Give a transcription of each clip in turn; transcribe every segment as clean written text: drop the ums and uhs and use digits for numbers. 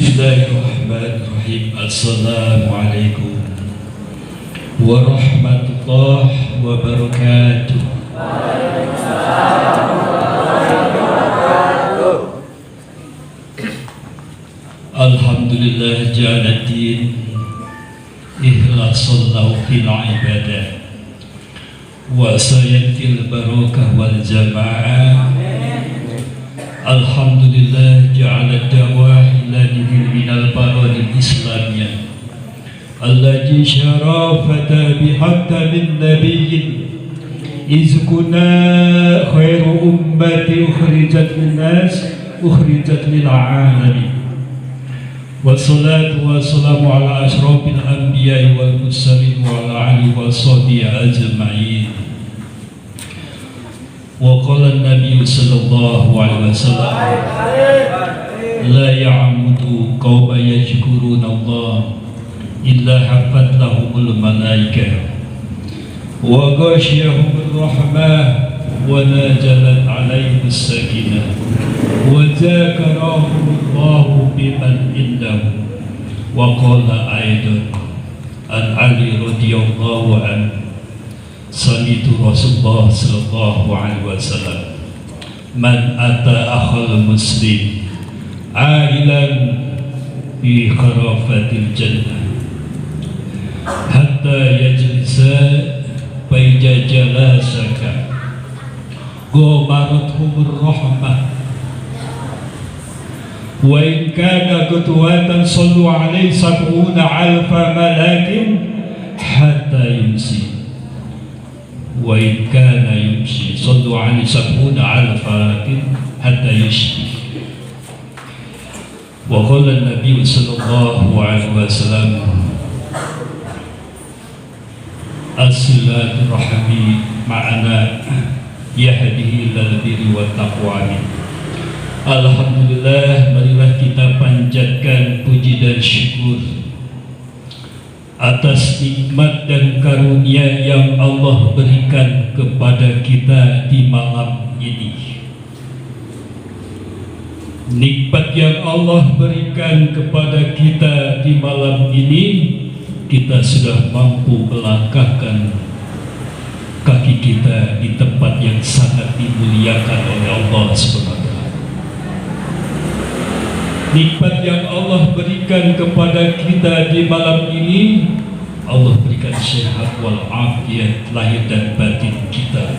Bismillahirrahmanirrahim. Assalamualaikum warahmatullahi wabarakatuh. Alhamdulillah ja'aladdin ikhlasallahu fil ibadah wa sayantil barakah wal jamaah. Alhamdulillah ja'ala dawahi lanidil minal baradil islamiyah allati syarafata bihatta min nabiyyin iz kunna khairu ummati ukhrijat linnas ukhrijat lil alamin. Wassalatu wassalamu ala ashrafil anbiya'i wal mursalin wa ala alihi wa sahbihi ajma'in. Wa qala an-nabiy sallallahu alaihi wasallam la ya'mudu qawma yashkuruna Allah illa haffat lahumul malaikah wa ghashiyahumur rahmah wa nazalat alaihimus sakinah wa zakarahumullahu biman indahu. Wa qala aidan an Ali radhiyallahu anhu sami'tu Rasulullah sallallahu alaihi wasallam man ata akhal muslim ailan fi kharafatil jannah hatta yajlisa baina jalasaka ghamarathumur rahmah wa in kana qutwatan sallu alaihi sab'una alfa malakin hatta yumsi wa in kana yumshi sallu alaihi sab'una alfatin hatta yashfi. Wa qala an-nabiy sallallahu alaihi wasallam as-silaturahmi ma'ana yahdihi ilal birri wat taqwa. Alhamdulillah, marilah kita panjatkan puji dan syukur atas nikmat dan karunia yang Allah berikan kepada kita di malam ini. Nikmat yang Allah berikan kepada kita di malam ini, kita sudah mampu melangkahkan kaki kita di tempat yang sangat dimuliakan oleh Allah SWT. Nikmat yang Allah berikan kepada kita di malam ini, Allah berikan sehat wal afiat lahir dan batin kita,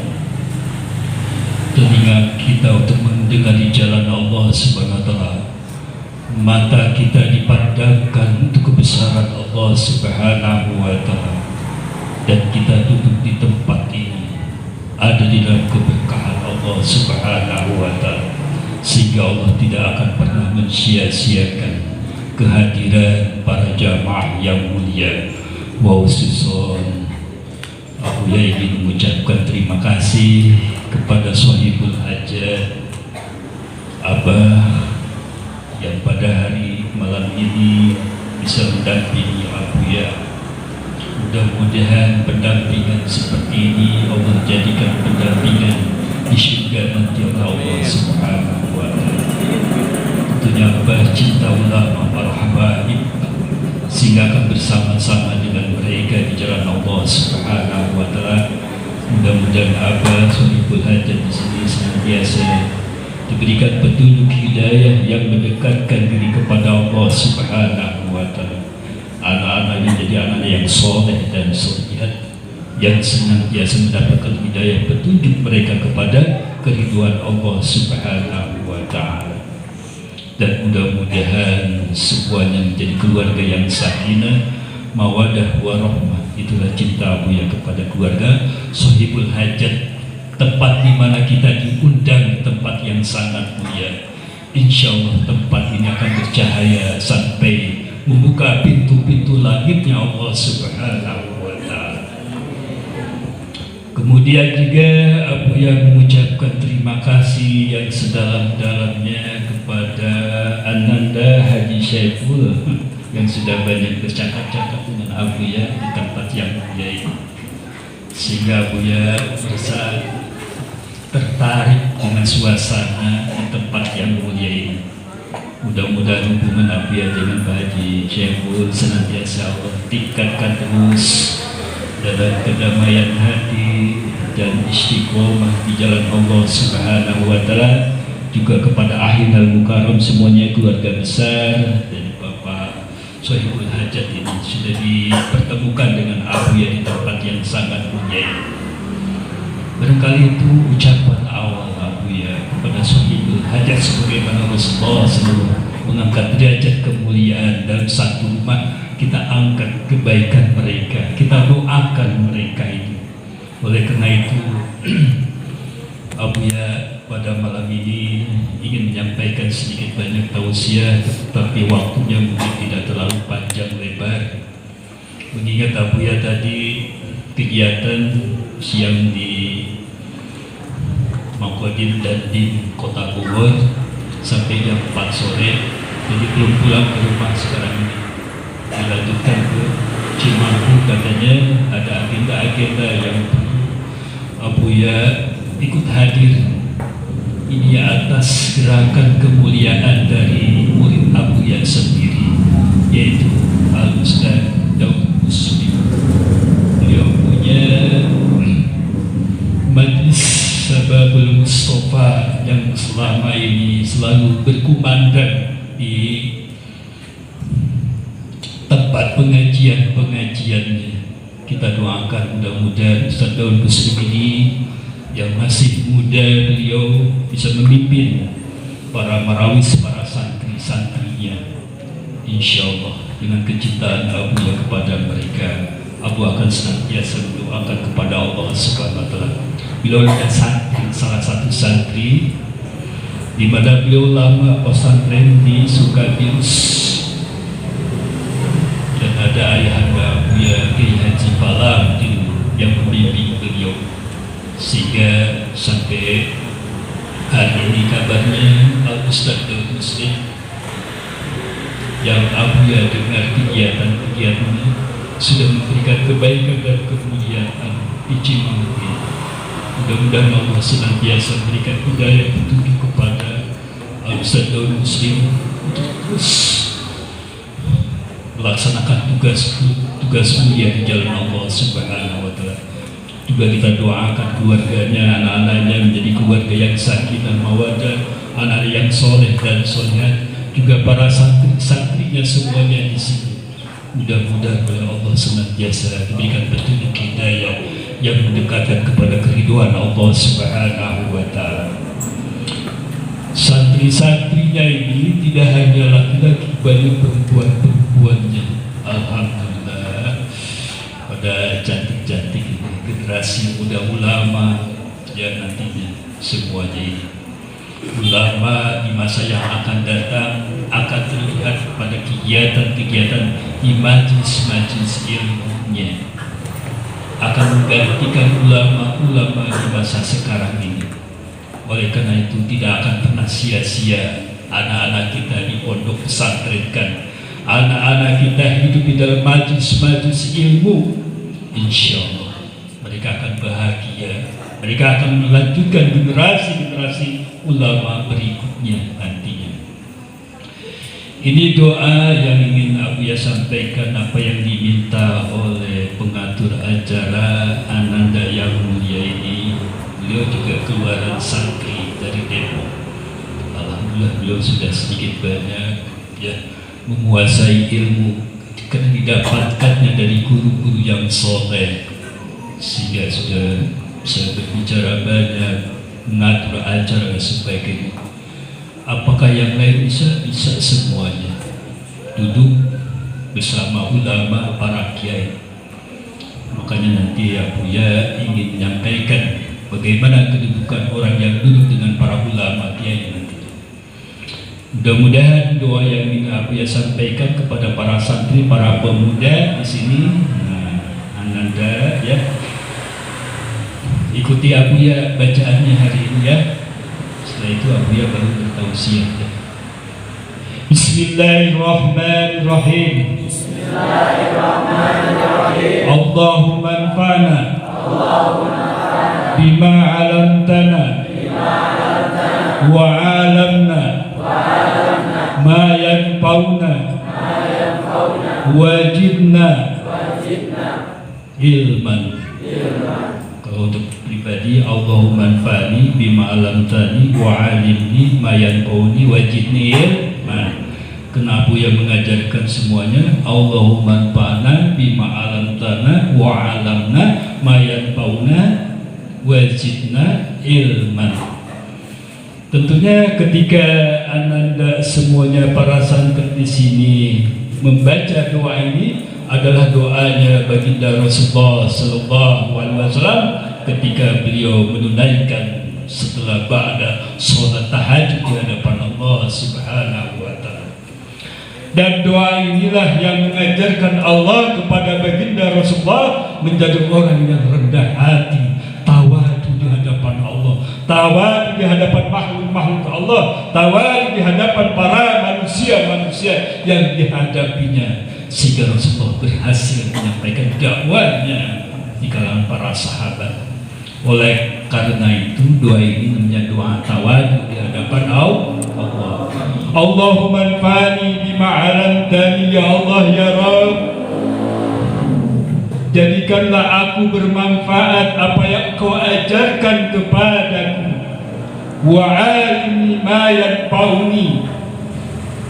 telinga kita untuk mendengar di jalan Allah Subhanahu wa taala, mata kita dipandangkan untuk kebesaran Allah Subhanahu wa taala, dan kita duduk di tempat ini ada di dalam keberkahan Allah Subhanahu wa taala, sehingga Allah tidak akan pernah mensia-siakan kehadiran para jamaah yang mulia. Wa khususon aku ingin mengucapkan terima kasih kepada sahibul hajat Abah yang pada hari malam ini bisa mendampingi Abu ya. Mudah-mudahan pendampingan seperti ini Allah jadikan pendampingan di syurga nanti oleh Allah Subhanahu wa ta'ala. Tentunya Abah cinta ulama para habaib, sehingga akan bersama-sama dengan mereka di jalan Allah Subhanahu wa ta'ala. Mudah-mudahan Abah sahibul hajat di sini senantiasa diberikan petunjuk hidayah yang mendekatkan diri kepada Allah Subhanahu wa ta'ala. Anak-anak menjadi anak yang soleh dan solihat, yang senantiasa mendapatkan hidayah petunjuk mereka kepada keridhaan Allah Subhanahu wa ta'ala. Dan mudah-mudahan semuanya menjadi keluarga yang sakinah, mawadah warahmah. Itulah cintamu yang kepada keluarga sahibul hajat, tempat di mana kita diundang, tempat yang sangat mulia. Insya Allah tempat ini akan bercahaya sampai membuka pintu-pintu langitnya Allah Subhanahu wa ta'ala. Kemudian juga Abu yang mengucapkan terima kasih yang sedalam-dalamnya kepada Ananda Haji Syaiful yang sudah banyak bercakap-cakap dengan Abu ya di tempat yang mulia ini, sehingga Abu ya merasa tertarik dengan suasana di tempat yang mulia ini. Mudah-mudahan hubungan Abuya dengan Pak Haji Syaiful senantiasa Allah tingkatkan terus dalam kedamaian hati dan istiqomah di jalan Allah Subhanahu wa Ta'ala. Juga kepada Ahin Al-Mukarram semuanya, keluarga besar dan Bapak Sohibul Hajat ini sudah dipertemukan dengan Abuya di tempat yang sangat mulia. Barangkali itu ucapan awal Abuya kepada Sohibul Hajat sebagaimana Rasulullah SAW mengangkat derajat kemuliaan dalam satu rumah. Kita angkat kebaikan mereka, kita doakan mereka itu. Oleh karena itu Abuya pada malam ini ingin menyampaikan sedikit banyak tausiah, tapi waktunya mungkin tidak terlalu panjang lebar. Mengingat Abuya tadi kegiatan siang di Makodin dan di Kota Bogor sampai jam 4 sore, jadi belum pulang ke rumah sekarang ini. Dilanjutkan ke Cimanggu, katanya ada agenda-agenda yang perlu Abuya ikut hadir. Ini atas gerakan kemuliaan dari murid Abuya sendiri, yaitu Al-Ustaz Daud Muslim. Beliau punya Majlis Sababul Mustafa yang selama ini selalu berkumandang di tempat pengajian-pengajiannya. Kita doakan mudah-mudahan Ustaz Daud Muslim ini yang masih muda, beliau bisa memimpin para marawis, para santri-santrinya. Insya Allah dengan kecintaan Abuya kepada mereka, Abu akan senantiasa mendoakan kepada Allah Subhanahu wa Ta'ala. Beliau adalah santri, salah satu santri di mana beliau lama pesantren di Sukabirus, dan ada ayahanda Abuya Kiai Haji Palam yang membimbing beliau, sehingga sampai hari ini kabarnya Al-Ustaz Daud Muslim yang Abuya dengar kegiatan-kegiatannya sudah memberikan kebaikan dan kemuliaan di Cimanggu. Mudah-mudahan Allah senantiasa memberikan hidayah petunjuk kepada Al-Ustaz Daud Muslim untuk terus melaksanakan tugas mulia di jalan Allah Subhanahu wa Ta'ala. Juga kita doakan keluarganya, anak-anaknya menjadi keluarga yang sakinah mawaddah, anak yang soleh dan solehat, juga para santri-santrinya semuanya di sini. Mudah-mudahan oleh Allah senantiasa diberikan petunjuk hidayah yang mendekatkan kepada keridhaan Allah Subhanahu wa Ta'ala. Santri-santrinya ini tidak hanya laki-laki, banyak perempuan-perempuannya. Alhamdulillah, pada cantik-cantik ini, generasi muda ulama yang nantinya semuanya ini. Ulama di masa yang akan datang akan terlihat pada kegiatan-kegiatan di majlis-majlis ilmunya, akan menggantikan ulama-ulama di masa sekarang ini. Oleh karena itu tidak akan pernah sia-sia anak-anak kita di pondok pesantrenkan, anak-anak kita hidup di dalam majlis-majlis ilmu. Insya Allah mereka akan bahagia, mereka akan melanjutkan generasi-generasi ulama berikutnya nantinya. Ini doa yang ingin Abuya sampaikan, apa yang diminta oleh pengatur acara Ananda yang mulia ini. Beliau juga keluaran santri dari Depok. Alhamdulillah beliau sudah sedikit banyak ya menguasai ilmu karena didapatkannya dari guru-guru yang soleh, sehingga sudah bisa berbicara banyak, mengatur acara dan sebagainya. Apakah yang lain bisa? Bisa semuanya. Duduk bersama ulama, para kiai. Makanya nanti Abuya ingin menyampaikan bagaimana kedudukan orang yang duduk dengan para ulama kiai nanti. Mudah-mudahan doa yang ingin Abuya sampaikan kepada para santri, para pemuda di sini, Ananda ya, ikuti Abuya bacaannya hari ini ya. Setelah itu Abuya baru bertausiah ya. Bismillahirrahmanirrahim. Bismillahirrahmanirrahim. Allahumma anfa'na bima 'allamtana wa 'allamna ma yanfa'una wajibna ilman. Kalau untuk pribadi, Allahumma anfa'ni bima 'allamtani wa 'allimni ma yanfa'uni wajibni ilman. Kenapa yang mengajarkan semuanya? Allahumma anfa'na bima 'allamtana wa 'allamna ma yanfa'una wajibna ilman. Tentunya ketika Ananda semuanya para santri di sini membaca doa ini adalah doanya baginda Rasulullah Sallallahu Alaihi Wasallam ketika beliau menunaikan setelah ba'da sholat tahajud di hadapan Allah Subhanahu Wa Taala. Dan doa inilah yang mengajarkan Allah kepada baginda Rasulullah menjadi orang yang rendah hati, tawadu di hadapan Allah, tawadu di hadapan makhluk-makhluk Allah, tawadu di hadapan para manusia-manusia yang dihadapinya, sehingga Rasulullah berhasil menyampaikan dakwahnya di kalangan para sahabat. Oleh karena itu doa ini namanya doa tawadu di hadapan Allah. Allahumma anfa'ni bima 'allamtani, ya Allah ya Rabb, jadikanlah aku bermanfaat apa yang Kau ajarkan kepadaku, wa 'allimni ma yanfa'uni,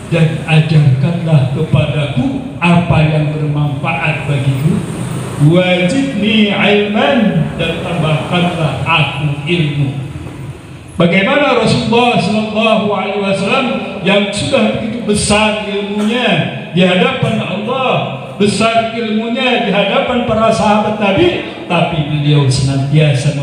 dan ajarkanlah kepadaku apa yang bermanfaat bagiku, wajibni ilman, dan tambahkanlah aku ilmu. Bagaimana Rasulullah Sallallahu Alaihi Wasallam yang sudah begitu besar ilmunya di hadapan Allah, besar ilmunya di hadapan para sahabat Nabi, tapi beliau senantiasa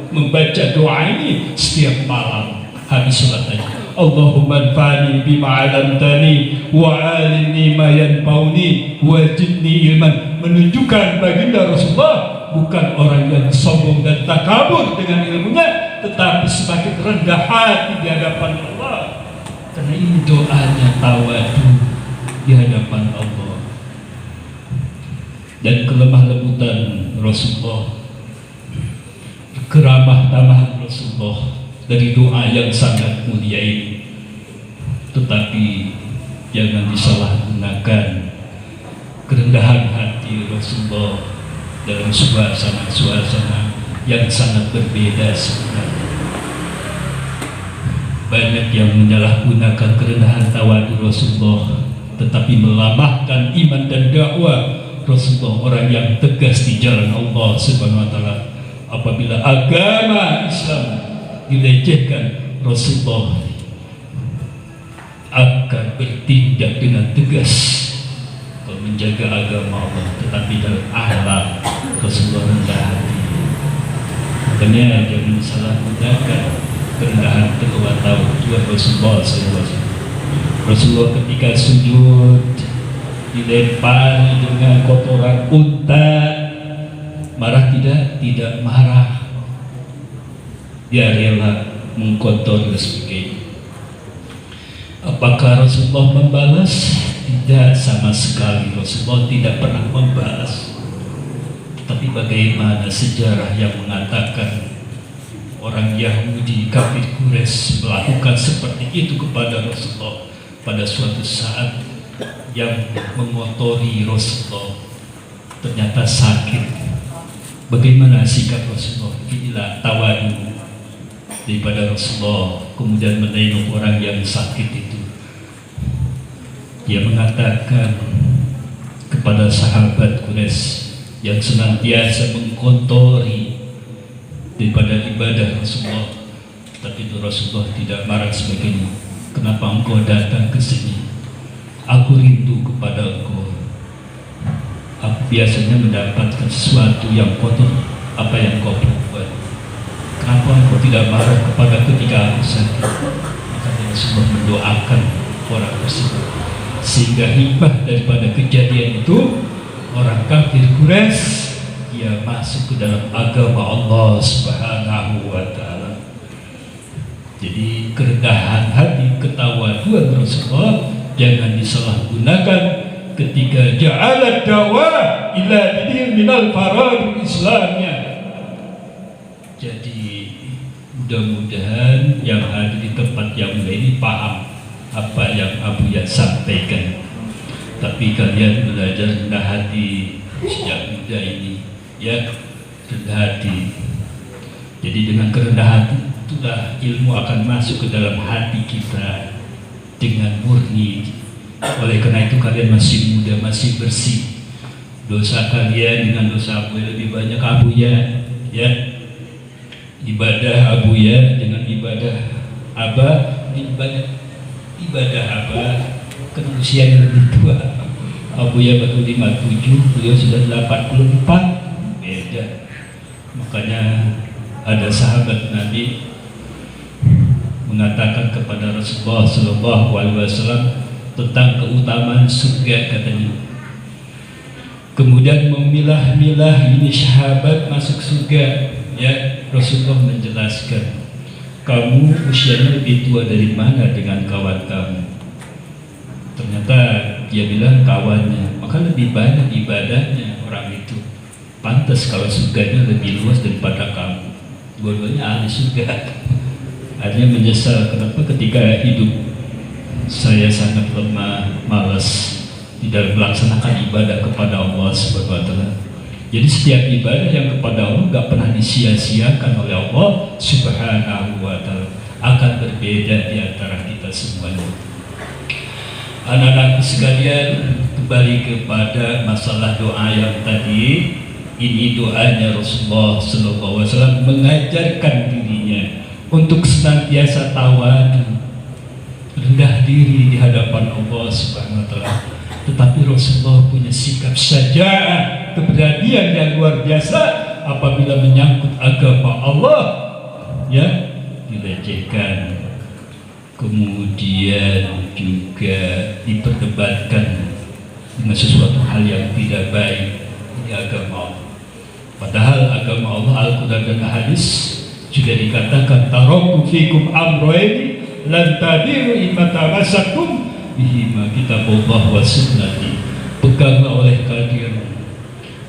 membaca doa ini setiap malam habis sholat tadi. Allahumma anfa'ni bima 'allamtani wa 'allimni ma yanfa'uni wajibni ilman, menunjukkan baginda Rasulullah bukan orang yang sombong dan takabur dengan ilmunya, tetapi semakin rendah hati di hadapan Allah, karena ini doanya tawadu di hadapan Allah. Dan kelemah lembutan Rasulullah, keramah tamahan Rasulullah dari doa yang sangat mulia ini, tetapi jangan disalahgunakan kerendahan hati Rasulullah dalam suasana yang sangat berbeda sebenarnya. Banyak yang menyalahgunakan kerendahan tawadu Rasulullah, tetapi melamahkan iman dan dakwah Rasulullah, orang yang tegas di jalan Allah Subhanahu Wa Taala. Apabila agama Islam dilecehkan, Rasulullah akan bertindak dengan tegas menjaga agama Allah, tetapi dalam akhlak Rasulullah rendah hati. Makanya jangan salah gunakan kerendahan kedua Tuhan Rasulullah SAW. Rasulullah ketika sujud dilempari dengan kotoran unta, marah tidak? Tidak marah. Dia rela mengkotori dan sebagainya. Apakah Rasulullah membalas? Tidak, sama sekali Rasulullah tidak pernah membalas. Tapi bagaimana sejarah yang mengatakan orang Yahudi kafir Quraisy melakukan seperti itu kepada Rasulullah pada suatu saat yang mengotori Rasulullah, ternyata sakit. Bagaimana sikap Rasulullah? Inilah tawadu daripada Rasulullah, kemudian menengok orang yang sakit itu. Dia mengatakan kepada sahabat Quraisy yang senantiasa mengkotori daripada ibadah Rasulullah, tapi itu Rasulullah tidak marah sebagainya. Kenapa engkau datang ke sini? Aku rindu kepada engkau. Aku biasanya mendapatkan sesuatu yang kotor. Apa yang kau buat? Kenapa engkau tidak marah kepada ketika aku sakit? Maka Rasulullah mendoakan orang tersebut, sehingga hikmah daripada kejadian itu, orang kafir Quraisy dia masuk ke dalam agama Allah Subhanahu Wa Taala. Jadi kerendahan hati, ketawaduan Rasulullah jangan disalahgunakan ketika ja'alat dakwah ila dinin minal farad Islamnya. Jadi mudah-mudahan yang ada di tempat yang ini paham apa yang Abuya sampaikan. Tapi kalian belajar rendah hati sejak muda ini, ya, rendah hati. Jadi dengan kerendahan hati itulah ilmu akan masuk ke dalam hati kita dengan murni. Oleh karena itu kalian masih muda, masih bersih. Dosa kalian dengan dosa Abuya lebih banyak Abuya, ya. Ibadah Abuya dengan ibadah Abah lebih banyak ibadah Abah. Kan usianya lebih tua. Abuya baru 57, beliau sudah 84. Beda. Makanya ada sahabat Nabi mengatakan kepada Rasulullah Sallallahu Alaihi Wasallam tentang keutamaan surga, katanya. Kemudian memilah-milah ini sahabat masuk surga, ya. Rasulullah menjelaskan, kamu usianya lebih tua dari mana dengan kawan kamu? Ternyata dia bilang kawannya, maka lebih banyak ibadahnya orang itu. Pantas kalau surganya lebih luas daripada kamu. Dua-duanya ahli surga. Artinya menyesal kenapa ketika hidup saya sangat lemah, malas di dalam melaksanakan ibadah kepada Allah Subhanahu wa Ta'ala. Jadi setiap ibadah yang kepada Allah gak pernah disia-siakan oleh Allah Subhanahu wa Ta'ala, akan berbeda di antara kita semuanya. Anak-anakku sekalian, kembali kepada masalah doa yang tadi. Ini doanya Rasulullah SAW mengajarkan dirinya untuk senantiasa tawadu, rendah diri di hadapan Allah Subhanahu wa Ta'ala. Tetapi Rasulullah punya sikap syaja'ah, keberanian yang luar biasa apabila menyangkut agama Allah, ya, dilecehkan, kemudian juga diperdebatkan dengan sesuatu hal yang tidak baik di agama Allah. Padahal agama Allah, Al-Quran dan Hadis juga dikatakan taraktu fikum amroini lan tadiru imma tamassaktum bihima kitabullah wa sunnati. Peganglah oleh kalian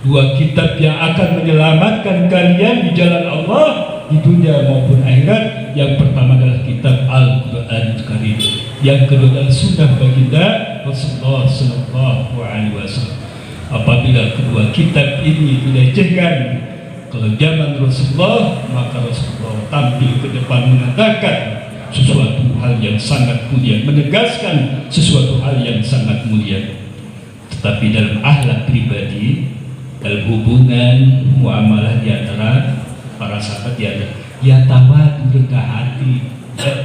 dua kitab yang akan menyelamatkan kalian di jalan Allah di dunia maupun akhirat. Yang pertama adalah kitab Al-Quran Karim, yang kedua adalah sunnah baginda Rasulullah Sallallahu Alaihi Wasallam. Apabila kedua kitab ini dilecehkan kalau zaman Rasulullah, maka Rasulullah tampil ke depan mengatakan sesuatu hal yang sangat mulia, menegaskan sesuatu hal yang sangat mulia. Tetapi dalam akhlak pribadi, dalam hubungan muamalah di antara para sahabat, ya tawadu, rendah hati, ya.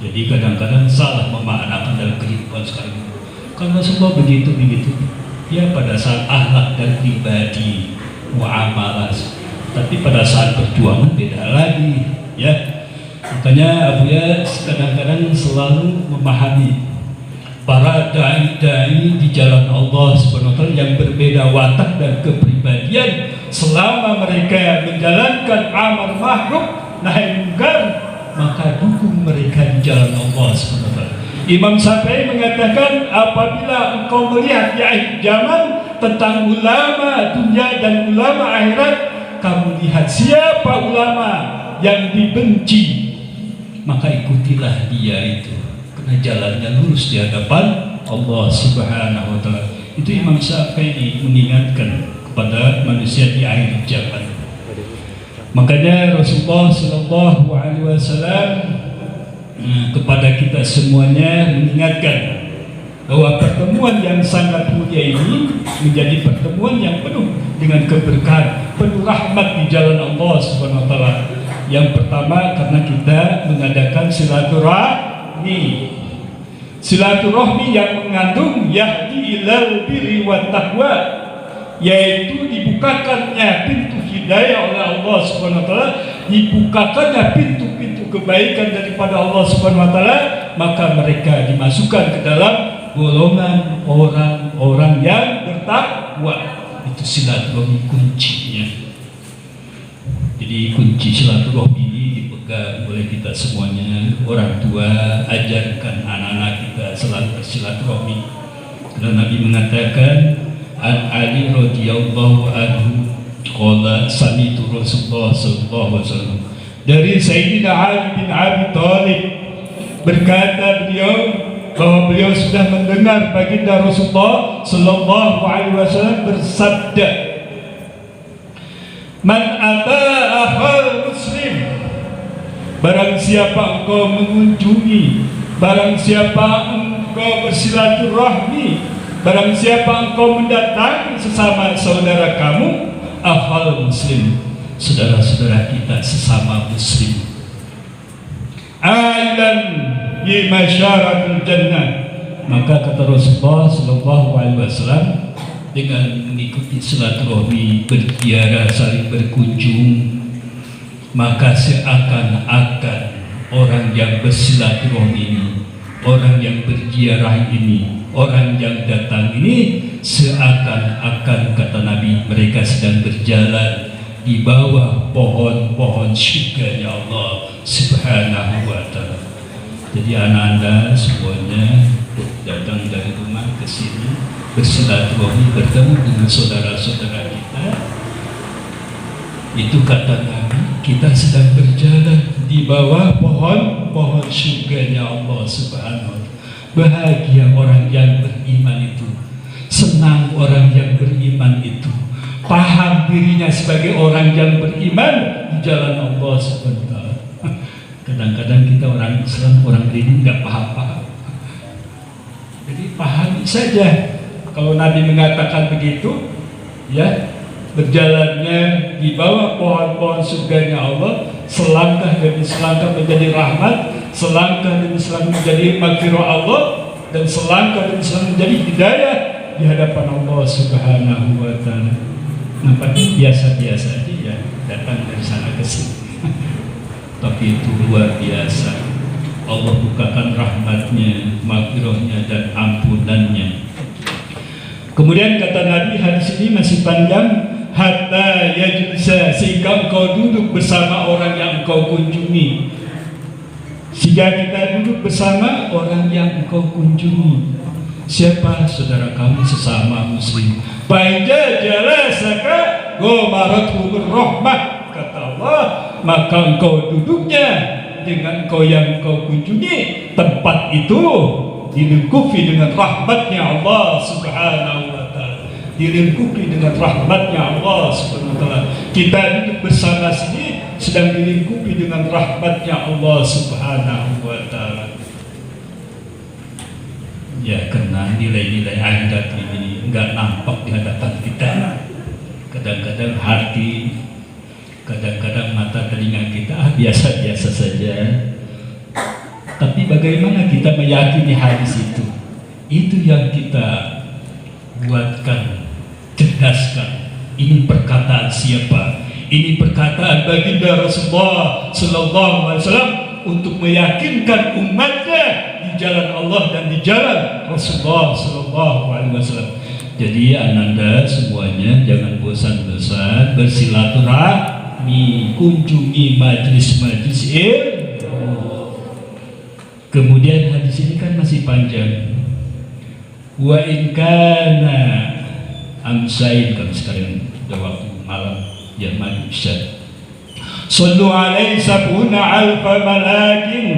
Jadi kadang-kadang salah memaknakan dalam kehidupan sekarang ini. Kalau Rasulullah begitu, ya pada saat akhlak dan pribadi muamalah, tapi pada saat perjuangan beda lagi, ya. Makanya Abuya kadang-kadang selalu memahami para dai-dai di jalan Allah Subhanahu wa Ta'ala yang berbeda watak dan kepribadian, selama mereka menjalankan amar ma'ruf nahi munkar, maka dukung mereka di jalan Allah Subhanahu wa Ta'ala. Imam Syafi'i mengatakan, apabila engkau melihat di akhir zaman tentang ulama dunia dan ulama akhirat, kamu lihat siapa ulama yang dibenci, maka ikutilah dia itu, karena jalannya lurus di hadapan Allah Subhanahu wa Ta'ala. Itu Imam Syafi'i mengingatkan kepada manusia di akhir zaman. Makanya Rasulullah Sallallahu Alaihi Wasallam kepada kita semuanya mengingatkan bahwa pertemuan yang sangat mulia ini menjadi pertemuan yang penuh dengan keberkahan, penuh rahmat di jalan Allah Subhanahu wa Ta'ala. Yang pertama, karena kita mengadakan silaturahmi. Silaturahmi yang mengandung yahdi ilal birri wat taqwa, yaitu dibukakannya pintu hidayah oleh Allah Subhanahu wa Ta'ala, dibukakannya pintu-pintu kebaikan daripada Allah Subhanahu wa Ta'ala, maka mereka dimasukkan ke dalam golongan orang-orang yang bertakwa. Itu silaturahmi kuncinya. Jadi kunci silaturahmi ini dipegang oleh kita semuanya. Orang tua ajarkan anak-anak kita selalu bersilaturahmi. Karena Nabi mengatakan, An Ali radhiyallahu anhu qala sami'tu Rasulullah sallallahu alaihi wasallam, dari Sayyidina Ali bin Abi Thalib, Berkata beliau bahwa beliau sudah mendengar baginda Rasulullah Sallallahu Alaihi Wasallam bersabda, "Man ata akhal muslim," barang siapa engkau mengunjungi, barang siapa engkau bersilaturahmi, barang siapa engkau mendatangi sesama saudara kamu, akhal muslim, saudara-saudara kita sesama muslim, ailan bi masyaratul jannah, maka kata Rasulullah Sallallahu Alaihi Wasallam, dengan mengikuti silaturahmi, berziarah, saling berkunjung, maka seakan-akan orang yang bersilaturahmi ini, orang yang berziarah ini, orang yang datang ini, seakan-akan kata Nabi, mereka sedang berjalan di bawah pohon-pohon syurga Allah Subhanahu wa Ta'ala. Jadi anak-anak semuanya datang dari rumah ke sini bersilaturahmi, bertemu dengan saudara-saudara kita. Itu kata Nabi, kita sedang berjalan di bawah pohon-pohon syurga Allah Subhanahu wa Ta'ala. Bahagia orang yang beriman itu, senang orang yang beriman itu, paham dirinya sebagai orang yang beriman di jalan Allah Subhanahu wa Ta'ala. Kadang-kadang kita orang Islam, orang ini nggak paham-paham. Jadi pahami saja. Kalau Nabi mengatakan begitu, ya, berjalannya di bawah pohon-pohon surganya Allah, selangkah demi selangkah menjadi rahmat, selangkah demi selangkah menjadi maghfirah Allah, dan selangkah demi selangkah menjadi hidayah di hadapan Allah Subhanahu wa Ta'ala. Nampaknya biasa-biasa aja ya, datang dari sana ke sini. Tapi itu luar biasa. Allah bukakan rahmatnya, maghfirahnya, dan ampunannya. Kemudian kata Nabi, hadis ini masih panjang, hatta yajlisa, sehingga engkau duduk bersama orang yang engkau kunjungi. Sehingga kita duduk bersama orang yang engkau kunjungi. Siapa? Saudara kamu sesama muslim. Baija jalasaka ghamaratu birrahmah, kata Allah, maka engkau duduknya dengan engkau yang engkau kunjungi, tempat itu dilingkupi dengan rahmatnya Allah Subhanahu wa Ta'ala, dilingkupi dengan rahmatnya Allah Subhanahu wa Ta'ala. Kita duduk bersama sini sedang dilingkupi dengan rahmatnya Allah Subhanahu wa Ta'ala. Ya, karena nilai-nilai akhirat ini enggak nampak di hadapan kita. Kadang-kadang hati, kadang-kadang mata telinga kita biasa-biasa saja. Tapi bagaimana kita meyakini hadis itu? Itu yang kita buatkan, cerdaskan. Ini perkataan siapa? Ini perkataan baginda Rasulullah Sallallahu Alaihi Wasallam untuk meyakinkan umatnya di jalan Allah dan di jalan Rasulullah Sallallahu Alaihi Wasallam. Jadi ananda semuanya jangan bosan-bosan bersilaturahmi, kunjungi majlis-majlis ilmu. Kemudian hadis ini kan masih panjang. Wa in kana amsain, kalau sekarang udah waktu malam ya maghrib isya. Sallu alaihi sab'una alfa malakin,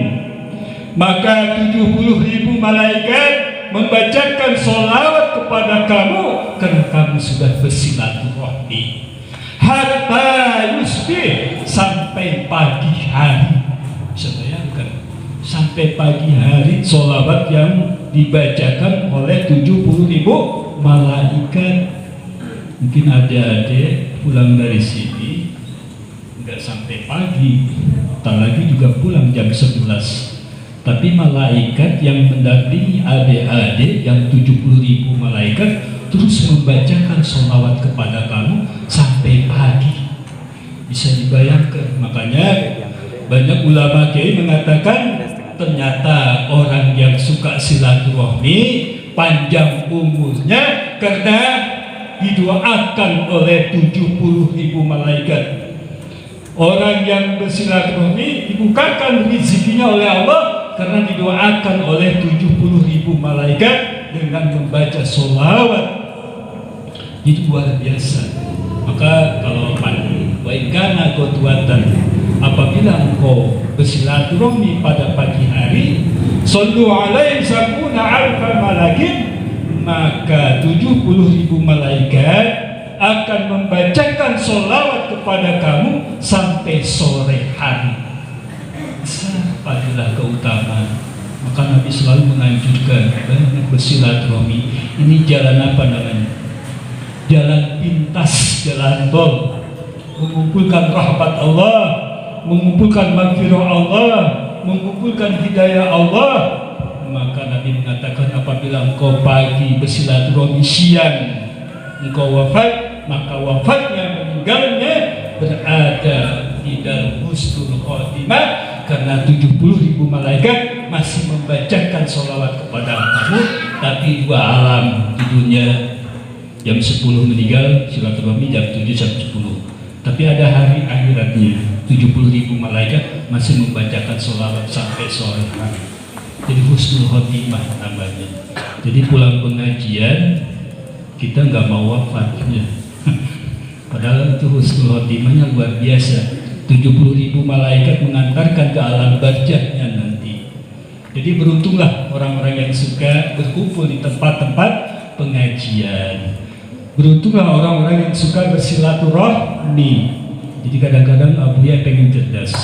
maka 70.000 malaikat membacakan sholawat kepada kamu karena kamu sudah bersilaturahmi. Hatta yusbih, sampai pagi hari. Bisa bayangkan, sampai pagi hari sholawat yang dibacakan oleh 70.000 malaikat. Mungkin adik-adik pulang dari sini nggak sampai pagi, tak lagi juga pulang jam 11. Tapi malaikat yang mendampingi adik-adik yang 70.000 malaikat terus membacakan sholawat kepada kamu sampai pagi. Bisa dibayangkan. Makanya banyak ulama kiai mengatakan ternyata orang yang suka silaturahmi panjang umurnya karena didoakan oleh 70.000 malaikat. Orang yang bersilaturahmi dibukakan rezekinya oleh Allah karena didoakan oleh 70.000 malaikat dengan membaca sholawat. Itu luar biasa. Maka kalau wa in kana qudwatan apabila engkau bersilaturahmi pada pagi hari, sallu alaihi sab'una alfa malakin, maka 70.000 malaikat akan membacakan sholawat kepada kamu sampai sore hari. Padilah keutamaan. Maka Nabi selalu menganjurkan banyak bersilaturahmi. Ini jalan apa namanya? Jalan pintas, jalan tol, mengumpulkan rahmat Allah, mengumpulkan maghfirah Allah, mengumpulkan hidayah Allah. Maka Nabi mengatakan apabila engkau pagi bersilaturahmi, siang engkau wafat, maka wafatnya, meninggalnya berada di dalam husnul khotimah, karena 70.000 malaikat masih membacakan sholawat kepada kamu. Tapi dua alam di dunia, jam 10 meninggal silaturahmi, jam 7 sampai 10. Tapi ada hari akhiratnya, 70.000 malaikat masih membacakan sholawat sampai sore hari. Jadi husnul khotimah namanya. Jadi pulang pengajian kita nggak mau wafatnya. Padahal itu husnul khotimahnya luar biasa. 70.000 malaikat mengantarkan ke alam barzahnya nanti. Jadi beruntunglah orang-orang yang suka berkumpul di tempat-tempat pengajian. Beruntunglah orang-orang yang suka bersilaturahmi. Jadi kadang-kadang Abuya pengen cerdas.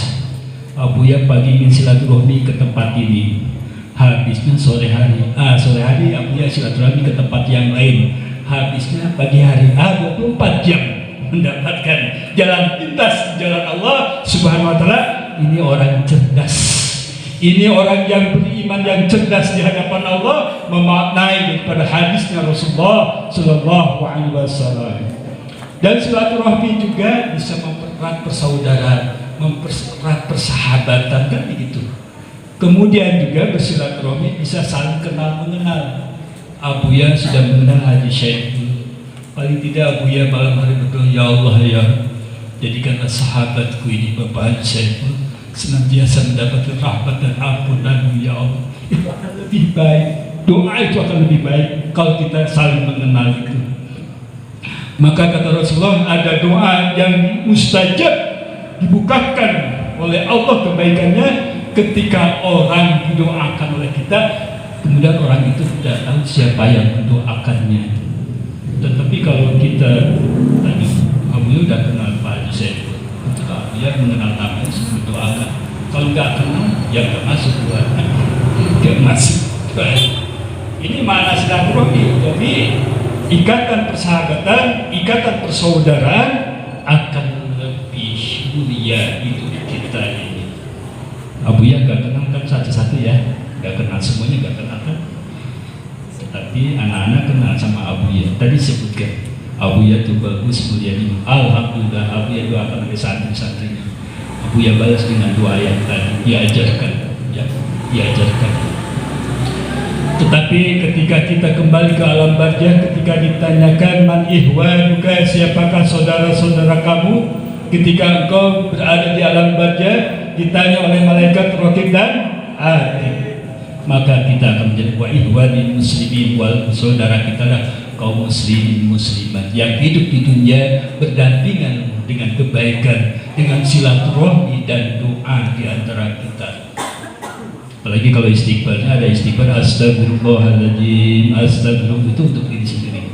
Abuya pagi ingin silaturahmi ke tempat ini, habisnya sore hari. Sore hari Abuya silaturahmi ke tempat yang lain, habisnya pagi hari. 24 jam mendapatkan jalan pintas, jalan Allah Subhanahu wa Ta'ala. Ini orang cerdas, ini orang yang beriman, yang cerdas di hadapan Allah, memaknai daripada hadisnya Rasulullah Sallallahu Alaihi Wasallam. Dan silaturahmi juga bisa mempererat persaudaraan, mempererat persahabatan, kan begitu. Kemudian juga bersilaturahmi bisa saling kenal mengenal. Abuya sudah mengenal Haji Syaiful. Paling tidak Abuya malam hari berdoa, ya Allah ya, jadikanlah sahabatku ini Bapak Haji Syaiful senantiasa mendapatkan rahmat dan ampunan ya Allah. Itu akan lebih baik, doa itu akan lebih baik kalau kita saling mengenal itu. Maka kata Rasulullah, ada doa yang mustajab, dibukakan oleh Allah kebaikannya ketika orang didoakan oleh kita, kemudian orang itu tidak tahu siapa yang mendoakannya. Tetapi kalau kita tadi Abuya udah kenal Pak Haji Syaiful, ketika Abuya mengenal namanya sebelum doakan. Kalau nggak kenal, ya nggak masuk doanya, nggak masuk. Ini makna silaturahmi. Jadi ikatan persahabatan, ikatan persaudaraan akan lebih mulia hidup kita ini. Abuya nggak kenal kan satu-satu ya, nggak kenal semuanya, nggak kenal kan. Tapi anak-anak kenal sama Abuya. Tadi sebutkan Abuya itu bagus, mulia ini. Alhamdulillah Abuya doakan oleh santri-santrinya. Abuya balas dengan doa yang tadi diajarkan, ya, diajarkan. Tetapi ketika kita kembali ke alam barzah, ketika ditanyakan man ihwanuka, siapakah saudara-saudara kamu, ketika engkau berada di alam barzah, ditanya oleh malaikat raqib dan atid, maka kita akan menjadi wa ihwanil muslimin, wal saudara kita lah kaum muslimin muslimat yang hidup di dunia berdampingan dengan kebaikan, dengan silaturahmi dan doa di antara kita. Apalagi kalau istighfarnya ada istighfar astagfirullahaladzim, astagfirullah itu untuk diri sendiri.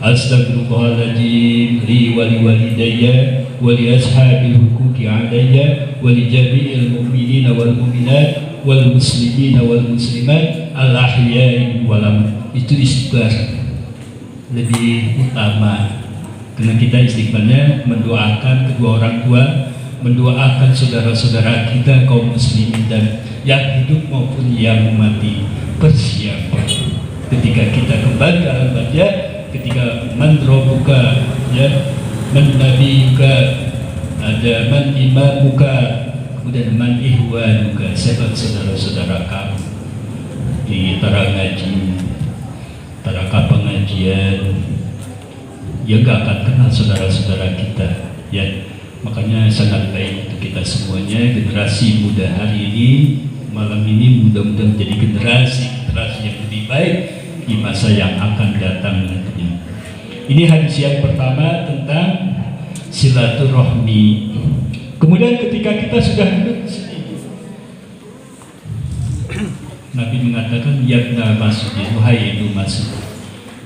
Astagfirullahaladzim li wali walidayya wali ashabil hukuki alayya wali jami'il mu'minina wal mu'minat wal muslimina wal muslimat al ahya'i wal amwat. Itu istighfar lebih utama, karena kita istighfarnya mendoakan kedua orang tua, mendoakan saudara-saudara kita kaum muslimin dan yang hidup maupun yang mati. Persiapan ketika kita kembali ke alam barzah, ketika man rabbuka, ya, man nabiyuka, ada man imamuka, kemudian man ihwanuka, siapa saudara-saudara kamu di tara ngaji, taraka pengajian, ya gak akan kenal saudara-saudara kita, ya. Makanya sangat baik untuk kita semuanya, generasi muda hari ini, malam ini mudah-mudahan menjadi generasi yang lebih baik di masa yang akan datang nantinya. Ini hadis yang pertama tentang silaturahmi. Kemudian ketika kita sudah duduk di sini, Nabi mengatakan, "Yabna Mas'ud, wahai Ibnu Mas'ud,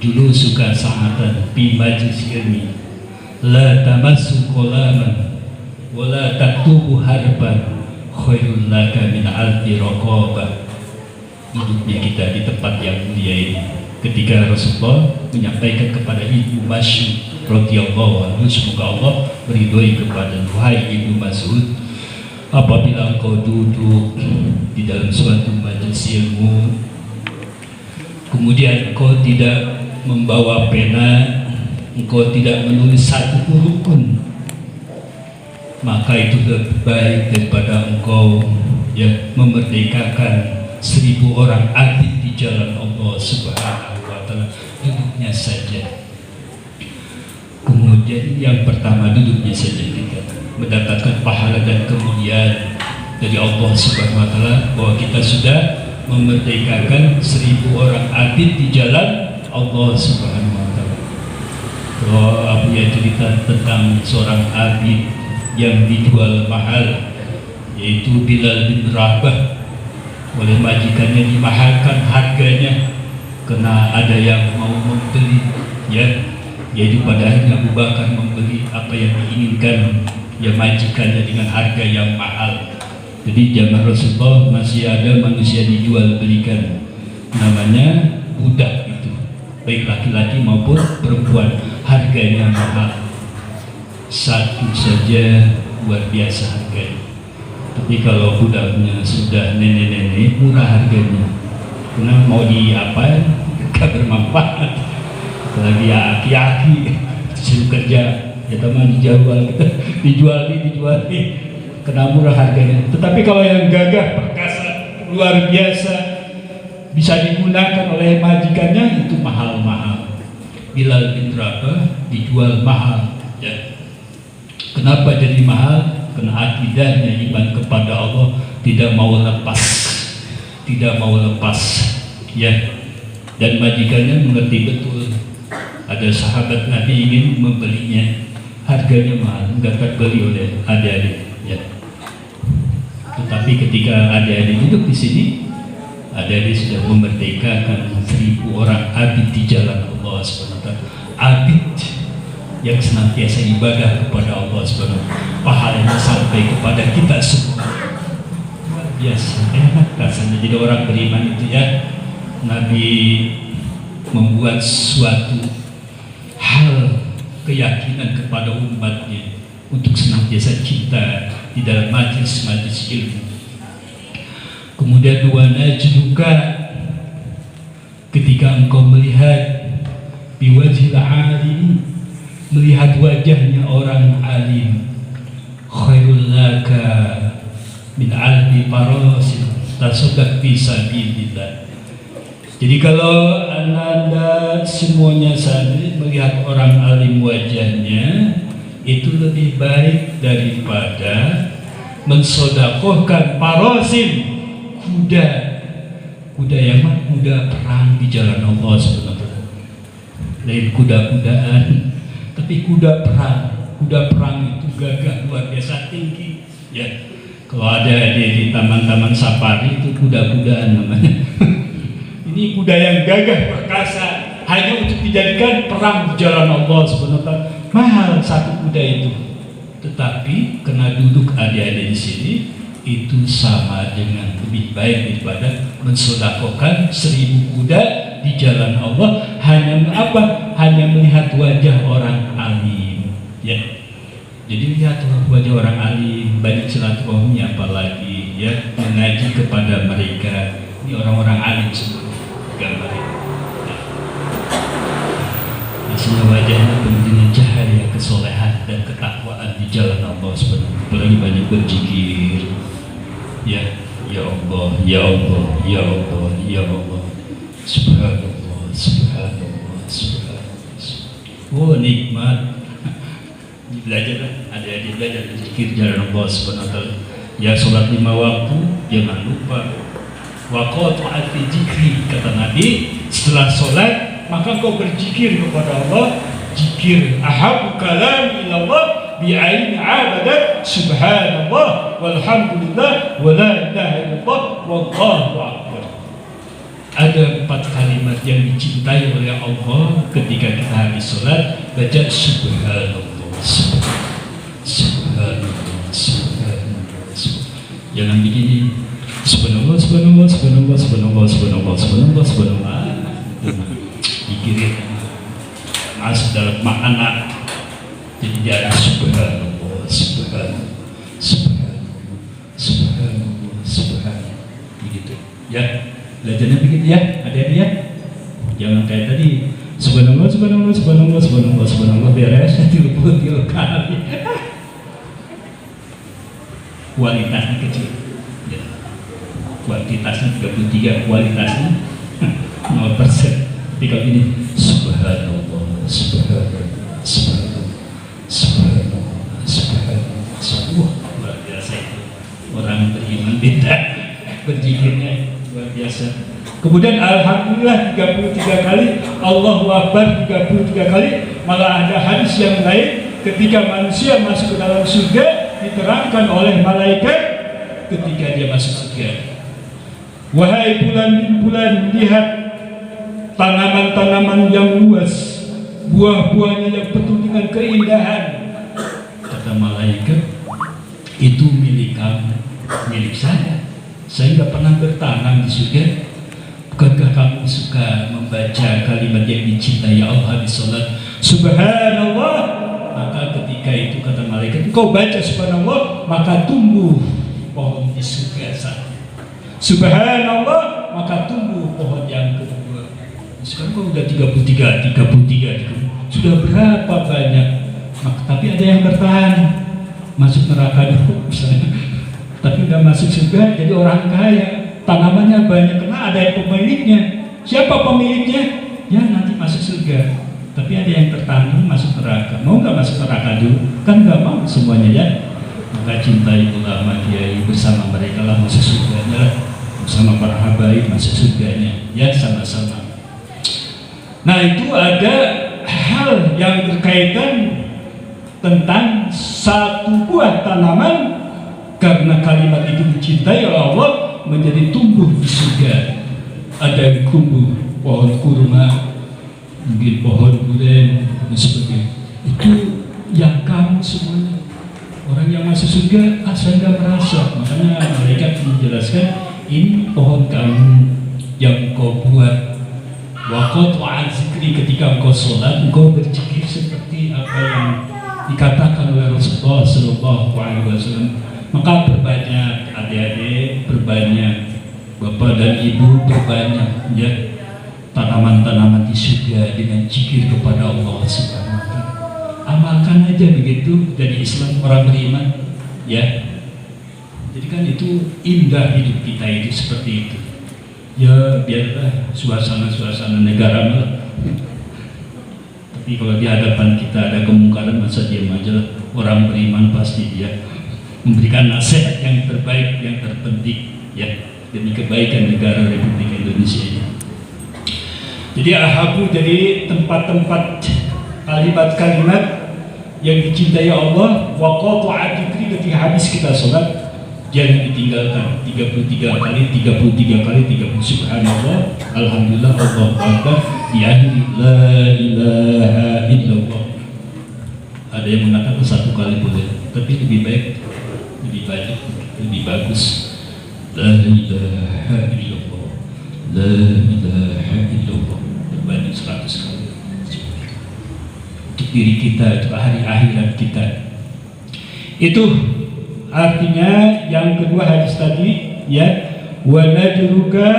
dulu suka sa'atan fi majlis ilmi, la tamassu qalaman wa la taktubu harban, khairul laka min alfi raqabah." Duduknya kita di tempat yang mulia ini, ketika Rasulullah menyampaikan kepada Ibnu Mas'ud radhiyallahu anhu, semoga Allah meridhoi kepada, wahai Ibnu Mas'ud, apabila engkau duduk di dalam suatu majelis ilmu, kemudian engkau tidak membawa pena, engkau tidak menulis satu huruf pun, maka itu lebih baik daripada engkau memerdekakan 1000 orang abid di jalan Allah Subhanahu wa Ta'ala. Duduknya saja. Kemudian yang pertama, duduknya saja kita mendapatkan pahala dan kemuliaan dari Allah Subhanahu wa Ta'ala, bahwa kita sudah memerdekakan 1000 orang abid di jalan Allah Subhanahu wa Ta'ala. Kalau Abu ya cerita tentang seorang abid yang dijual mahal, yaitu Bilal bin Rabah, oleh majikannya dimahalkan harganya karena ada yang mau membeli, yaitu pada akhirnya Abu Bakar membeli apa yang diinginkan majikannya dengan harga yang mahal. Jadi zaman Rasulullah masih ada manusia dijual belikan, namanya budak itu, baik laki-laki maupun perempuan, harganya mahal, satu saja luar biasa harganya. Tapi kalau budaknya sudah nenek-nenek, murah harganya, karena mau diapain gak bermanfaat. Apalagi aki-aki disuruh kerja, ya teman dijual nih, kena murah harganya. Tetapi kalau yang gagah perkasa luar biasa, bisa digunakan oleh majikannya, itu mahal-mahal. Bilal bin Rabah dijual mahal, Kenapa jadi mahal? Karena akidahnya, iman kepada Allah, tidak mau lepas, dan majikannya mengerti betul. Ada sahabat Nabi ingin membelinya, harganya mahal, nggak terbeli oleh adik-adik, Tetapi ketika adik-adik duduk di sini, adik-adik sudah memerdekakan 1000 orang abid di jalan Allah SWT. Abid yang senantiasa ibadah kepada Allah SWT, pahalanya sampai kepada kita semua. Luar biasa, enak rasanya jadi orang beriman itu, Nabi membuat suatu hal keyakinan kepada umatnya untuk senantiasa cinta di dalam majlis-majlis ilmu. Kemudian juga ketika engkau melihat biwajhil alim, melihat wajahnya orang alim, khairul laka min alfi farasin tasaddaq fi sabilillah. Jadi kalau anda semuanya sadar melihat orang alim wajahnya, itu lebih baik daripada mensodakohkan farasin, kuda yang mana? Kuda perang di jalan Allah sebenarnya. Lain kuda-kudaan, tapi kuda perang itu gagah luar biasa tinggi, Kalau ada di taman-taman safari itu kuda-kudaan namanya. Ini kuda yang gagah perkasa, hanya untuk dijadikan perang di jalan Allah SWT. Mahal satu kuda itu, tetapi kena duduk adik-adik di sini, itu sama dengan lebih baik daripada mensodakokan 1000 kuda di jalan Allah. Hanya melihat wajah orang alim, Jadi lihat wajah orang alim, banyak silaturahmi, apalagi mengaji kepada mereka. Ini orang-orang alim semua gambar ini. Isinya wajahnya penuh dengan cahaya kesolehan dan ketakwaan di jalan Allah sebenarnya. Apalagi banyak berzikir, ya Allah, ya Allah, ya Allah, ya Allah, subhanallah, subhanallah, subhanallah. Oh nikmat. Belajarlah, adik-adik belajar berzikir jalan Allah Subhanahu wa Ta'ala. Ya sholat 5 waktu, jangan lupa. Wa qata'at fi dzikri, kata Nabi, setelah sholat maka kau berzikir kepada Allah. Zikir ahabbu kalam ilallah bi'aini 'abadat subhanallah walhamdulillah wa la ilaha illallah wallahu akbar. Ada 4 kalimat yang dicintai oleh Allah ketika kita habis sholat. Baca subhanallah, subhanallah, subhanallah. Jangan begini, subhanallah, subhanallah, subhanallah, subhanallah, subhanallah, subhanallah, subhanallah. Dikirim masuk dalam makna. Jadi dia ada subhanallah, subhanallah, subhanallah, subhanallah, subhanallah. Begitu ya. Belajarnya begitu ya, ada-ada ya. Jangan kayak tadi subhanallah, subhanallah, subhanallah, subhanallah, subhanallah, beres 33 kali. Kualitasnya kecil ya. Kuantitasnya 33, kualitasnya 0%. Tapi kalau ini subhanallah, subhanallah, subhanallah, subhanallah, subhanallah, luar biasa itu. Orang beriman beda berzikirnya luar biasa. Kemudian alhamdulillah 33 kali, Allahu Akbar 33 kali. Malah ada hadis yang lain, ketika manusia masuk ke dalam surga diterangkan oleh malaikat ketika dia masuk surga, wahai bulan bin bulan, lihat tanaman-tanaman yang luas, buah-buahnya yang penuh dengan keindahan. Kata malaikat, itu milik kamu, milik saya. Saya nggak pernah bertanam di surga. Bukankah kamu suka membaca kalimat yang dicintai Allah di sholat? Subhanallah. Maka ketika itu kata malaikat, kau baca subhanallah, maka tumbuh pohon di surga sana. Subhanallah, maka tumbuh pohon yang kedua. Sekarang kau udah 33, sudah berapa banyak? Tapi ada yang bertahan, masuk neraka dulu misalnya. Tapi udah masuk surga jadi orang kaya, tanamannya banyak karena ada yang pemiliknya. Siapa pemiliknya? Ya nanti masuk surga. Tapi ada yang tertanam masuk neraka. Mau nggak masuk neraka dulu? Kan nggak mau semuanya ya. Maka cintai ulama kiai, bersama mereka lah masuk surganya, bersama para habaib masuk surganya. Ya sama-sama. Nah itu ada hal yang berkaitan tentang satu buah tanaman. Karena kalimat itu dicintai oleh Allah, menjadi tumbuh di surga. Ada yang tumbuh pohon kurma, mungkin pohon durian dan sebagainya. Itu yang kamu semuanya. Orang yang masuk surga asal nggak merasa. Makanya mereka menjelaskan, ini pohon kamu yang kau buat. Waktu zikri, ketika engkau sholat, engkau berzikir seperti apa yang dikatakan oleh Rasulullah Sallallahu Alaihi Wasallam. Maka berbanyak adik-adik, berbanyak bapak dan ibu, berbanyak ya tanaman-tanaman di surga dengan zikir kepada Allah Subhanahu wa Ta'ala. Amalkan aja begitu, jadi Islam orang beriman ya. Jadi kan itu indah hidup kita itu seperti itu. Ya biarlah suasana-suasana negara malah. Tapi kalau di hadapan kita ada kemungkaran, masa diam aja lah. Orang beriman pasti dia memberikan nasihat yang terbaik, yang terpenting ya demi kebaikan negara Republik Indonesia ini. Jadi ahabu, jadi tempat-tempat kalimat-kalimat yang dicintai Allah. Waqatu'at dzikri, ketika habis kita sholat jangan ditinggalkan 33 kali 30 subhanallah, alhamdulillah, Allahu akbar, diakhiri la ilaha illallah. Ada yang mengatakan 1 kali boleh, tapi lebih baik, lebih banyak, lebih bagus. La ilaha illallah, la ilaha illallah, berbanding 100 kali. Untuk diri kita, untuk hari akhirat kita. Itu artinya yang kedua hadis tadi ya, wa najruka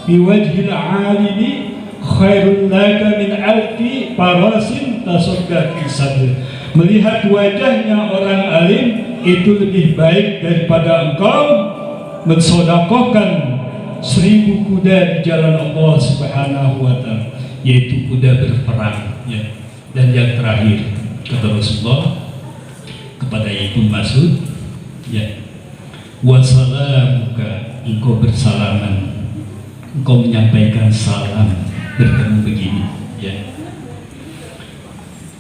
bi wajhil alimi khairul laka min alfi farasin tasaddaq sadr. Melihat wajahnya orang alim itu lebih baik daripada engkau mensodakohkan 1000 kuda di jalan Allah Subhanahu wa Ta'ala, yaitu kuda berperang ya. Dan yang terakhir kata Rasulullah kepada Ibnu Mas'ud ya, wassalamuka, engkau bersalaman, engkau menyampaikan salam, bertemu begini ya,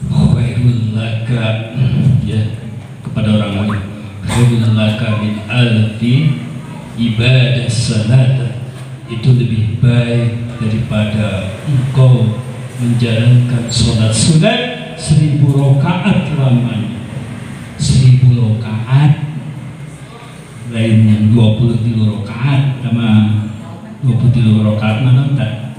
khairul laka salati ibadah salat itu lebih baik daripada engkau menjalankan sholat sunat 1000 rakaat lamanya. 1000 rakaat lain yang 23 rakaat sama 23 rakaat mana tak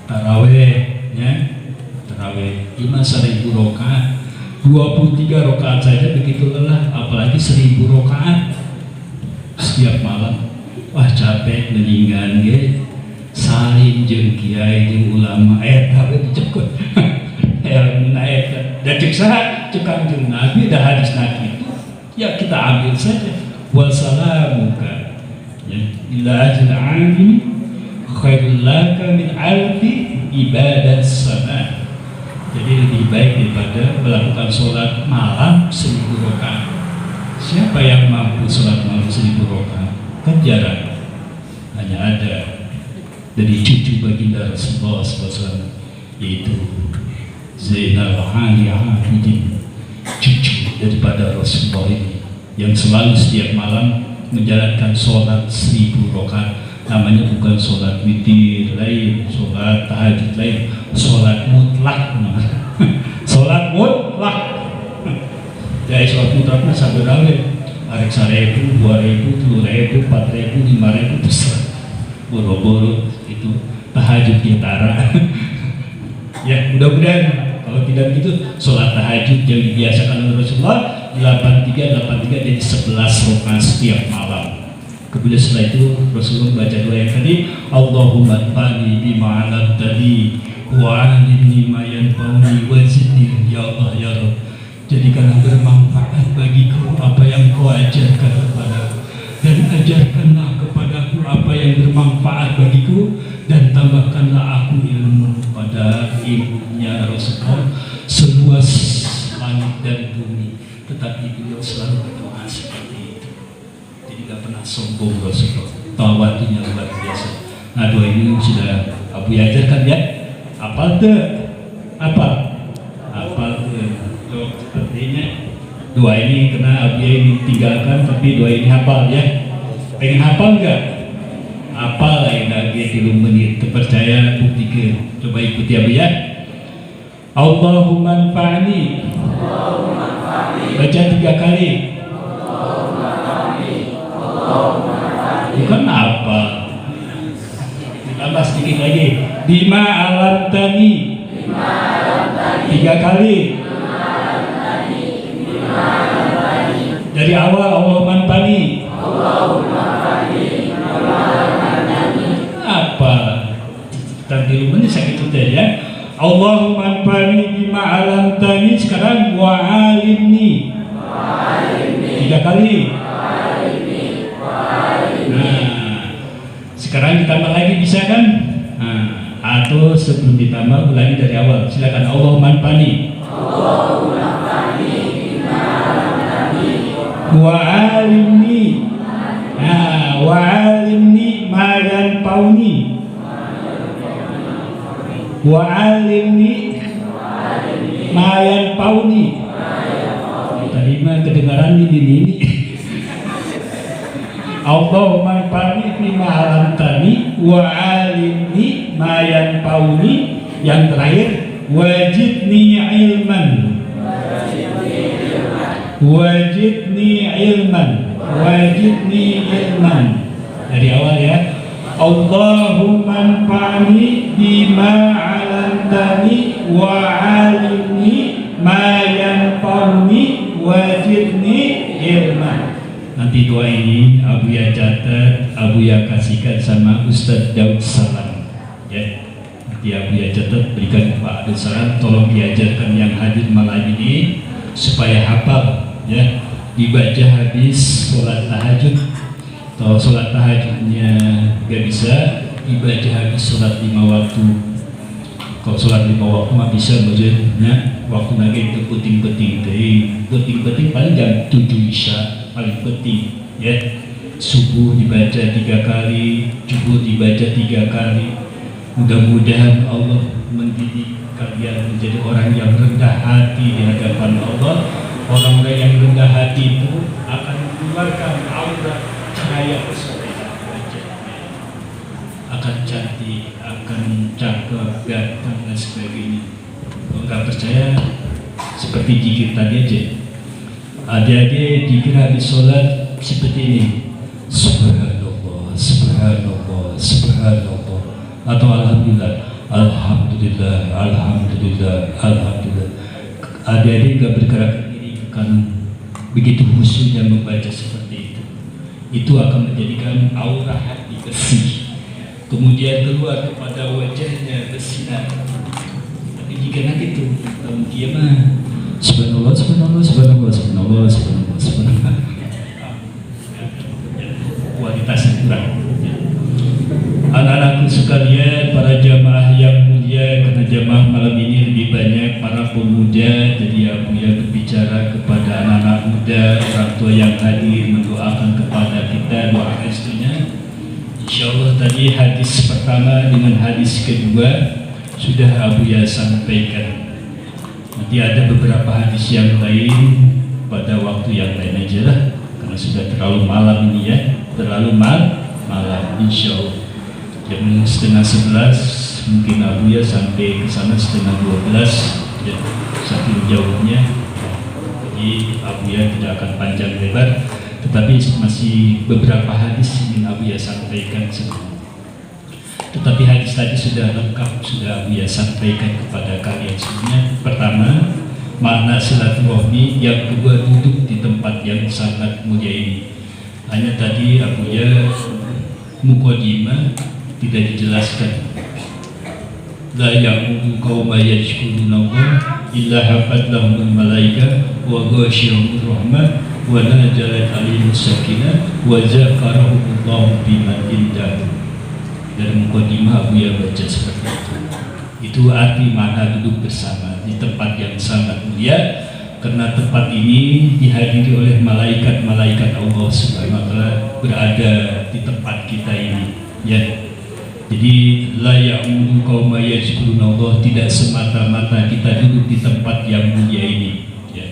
taraweh ya, taraweh 1000 rakaat 23 rakaat saja begitu lelah, apalagi 1000 rakaat setiap malam. Wah capek meninggan ge saling jeung kiai jeung ulama eta we dicekut ya menaik dan cek saha cek Kanjeng Nabi dah hadis Nabi itu ya kita ambil saja. Wassalamuka ya ila ajal alim khairul laka min alfi ibadah sana. Jadi lebih baik daripada melakukan sholat malam 1000 rakaat. Siapa yang mampu sholat malam 1000 rakaat? Kan jarang. Hanya ada dari cucu baginda Rasulullah SAW, yaitu Zainal Abidin, cucu daripada Rasulullah ini, yang selalu setiap malam menjalankan sholat 1000 rakaat. Namanya bukan sholat witir lain, sholat tahajud lain, sholat mutlak. Sholat mutlak. Jadi sholat mutlaknya sampai berapa? Arek 1000, 2000, 3000, 4000, 5000 terserah. Boro-boro itu tahajud gitara. Ya mudah-mudahan kalau tidak begitu sholat tahajud yang dibiasakan oleh Rasulullah 83 jadi 11 rakaat setiap malam. Kemudian setelah itu Rasulullah baca doa yang tadi, Allahumma fani bima 'allamtani wa 'allimni ma yanfa'uni wa zidni ya Allah ya Rabb. Jadikanlah bermanfaat bagiku apa yang Kau ajarkan kepadaku, dan ajarkanlah kepadaku apa yang bermanfaat bagiku, dan tambahkanlah aku ilmu. Pada ilmunya Rasulullah seluas langit dan bumi, tetapi beliau selalu berdoa seperti itu. Jadi gak pernah sombong Rasulullah, tawadhunya luar biasa. Nah doa ini sudah Abu ajarkan ya. Apal tuh? Apal tuh. Artinya doa ini kena Abu ini tinggalkan, tapi doa ini hafal ya. Pengen hafal nggak? Hafal lah yang lagi 3 menit. Terpercaya buktikan. Coba ikuti Abu ya. Allahumma anfa'ni. Baca 3 kali. Bukan apa? Ditambah sedikit lagi. Bima 'allamtani. 3 kali. Dari awal Allahumma anfa'ni. Apa? Tadi rumahnya sakit udah ya. Allahumma anfa'ni bima 'allamtani. Sekarang wa 'allimni. 3 kali. Nah, sekarang ditambah lagi bisa kan? Nah, atau sebelum ditambah ulangi dari awal. Silakan. Allahumma anfa'ni. Wa 'allimni. Nah, wa 'allimni ma yanfa'uni. Wa 'allimni ma yanfa'uni. Tadi mah kedengaran ini. Allahumma anfa'ni bima 'allamtani wa 'allimni ma yanfa'uni. Yang terakhir wajidni ilman. Wajidni ilman. Dari awal ya. Allahumma anfa'ni bima 'allamtani wa 'allimni ma yanfa'uni wajidni ilman. Nanti doa ini Abu ya catat, Abu ya kasihkan sama Ustadz Daud Salam ya. Nanti Abu ya catat, berikan Pak Daud Salam, tolong diajarkan yang hadir malam ini supaya hafal ya. Dibaca habis sholat tahajud. Kalau sholat tahajudnya gak bisa, dibaca habis sholat 5 waktu. Kalau sholat 5 waktu mah bisa maksudnya waktu lagi itu penting paling jam 7 Isya paling penting ya. Subuh dibaca 3 kali, zuhur dibaca 3 kali. Mudah-mudahan Allah mendidik kalian menjadi orang yang rendah hati di hadapan Allah. Orang-orang yang rendah hati itu akan mengeluarkan aurat bercahaya bersoleha wajahnya, akan cantik, akan cakep, ganteng dan sebagainya. Kalau nggak percaya, seperti zikir tadi aja. Adik-adik dikira habis sholat seperti ini, Subhanallah, Subhanallah, Subhanallah, atau Alhamdulillah, Alhamdulillah, Alhamdulillah, Alhamdulillah. Adik-adik nggak bergerak kiri ke kanan, begitu khusyuknya membaca seperti itu. Itu akan menjadikan aura hati bersih, kemudian keluar kepada wajahnya bersinar. Tapi jika nanti itu dia mah Subhanallah, Subhanallah, Subhanallah, Subhanallah, Subhanallah, Subhanallah, kualitasnya kurang. Anak-anakku sekalian, para jamaah yang mulia, karena jamaah malam ini lebih banyak para pemuda, jadi aku yang berbicara kepada anak-anak muda, orang tua yang hadir, mendoakan kepada kita doa restunya. Insyaallah tadi hadis pertama dengan hadis kedua sudah Abu Ya sampaikan. Nanti ada beberapa hadis yang lain pada waktu yang lain aja lah, karena sudah terlalu malam ini ya, terlalu malam. Insyaallah jam 10:30 mungkin Abu Ya sampai ke sana 11:30 ya, saking jauhnya. Jadi Abu Ya tidak akan panjang lebar, tetapi masih beberapa hadis ingin Abu Ya sampaikan sebelum. Tetapi hadis tadi sudah lengkap, sudah Abu Ya sampaikan kepada kalian semuanya. Pertama, makna silaturahmi. Yang kedua, duduk di tempat yang sangat mulia ini. Hanya tadi Abu Ya muqaddimah tidak dijelaskan. La ya'udu qauma yashkurunallah illa hafat lahumul malaika wa ghasyiyahumur rahmah wa nazalat alaihimus sakinah wa zakarahumullahu biman indahu. Dari muqaddimah Abu Ya baca seperti itu. Itu arti makna duduk bersama di tempat yang sangat mulia, karena tempat ini dihadiri oleh malaikat-malaikat Allah Subhanahu wa taala berada di tempat kita ini ya. Jadi la ya'udu qauma yazkurunallah, tidak semata-mata kita duduk di tempat yang mulia ini ya,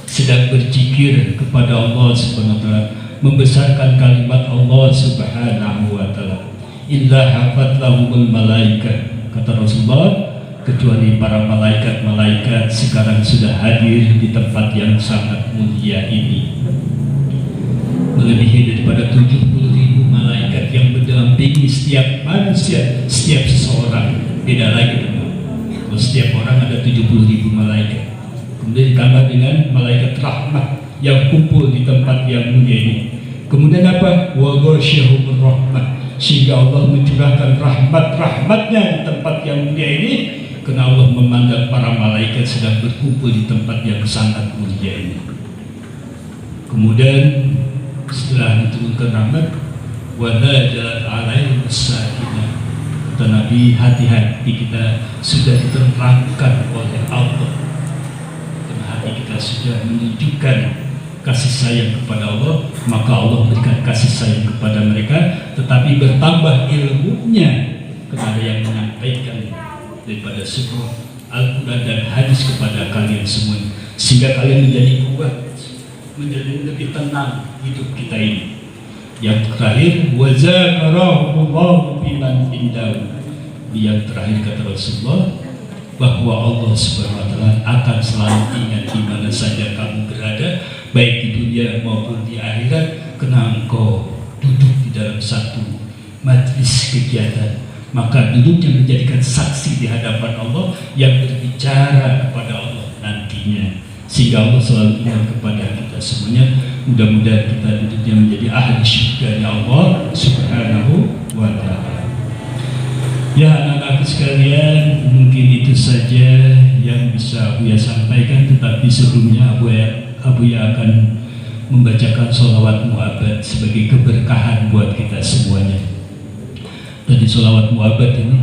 sedang berzikir kepada Allah Subhanahu wa taala, membesarkan kalimat Allah Subhanahu wa taala. Illa hafat lahumul malaikat, kata Rasulullah, kecuali para malaikat-malaikat sekarang sudah hadir di tempat yang sangat mulia ini. Melebihi daripada 70.000 malaikat yang mendampingi setiap manusia, setiap seseorang. Beda lagi teman. Kalau setiap orang ada 70.000 malaikat, kemudian ditambah dengan malaikat rahmat yang kumpul di tempat yang mulia ini. Kemudian apa? Wa ghasyiyahumur rahmah, sehingga Allah mencurahkan rahmat-rahmatnya di tempat yang mulia ini, karena Allah memandang para malaikat sedang berkumpul di tempat yang sangat mulia ini. Kemudian setelah diturunkan rahmat, wa nazalat alaihimus sakinah, kata Nabi, hati-hati kita sudah diterangkan oleh Allah, karena hati kita sudah menunjukkan kasih sayang kepada Allah, maka Allah berikan kasih sayang kepada mereka, tetapi bertambah ilmunya kepada yang menyampaikan daripada sebuah Al-Quran dan hadis kepada kalian semua, sehingga kalian menjadi kuat, menjadi lebih tenang hidup kita ini. Yang terakhir, wa zakarahumullahu biman indahu. Yang terakhir kata Rasulullah, bahwa Allah Subhanahu wa taala akan selalu ingat di mana saja kamu berada, baik di dunia maupun di akhirat, karena engkau duduk di dalam satu majlis kegiatan, maka duduknya menjadikan saksi di hadapan Allah yang berbicara kepada Allah nantinya, sehingga Allah selalu ingat kepada kita semuanya. Mudah-mudahan kita duduknya menjadi ahli syurga Allah Subhanahu wa taala. Ya anak-anak sekalian, mungkin itu saja yang bisa Abu Ya sampaikan, tetapi sebelumnya Abu Ya akan membacakan sholawat mu'abad sebagai keberkahan buat kita semuanya. Tadi sholawat mu'abad ini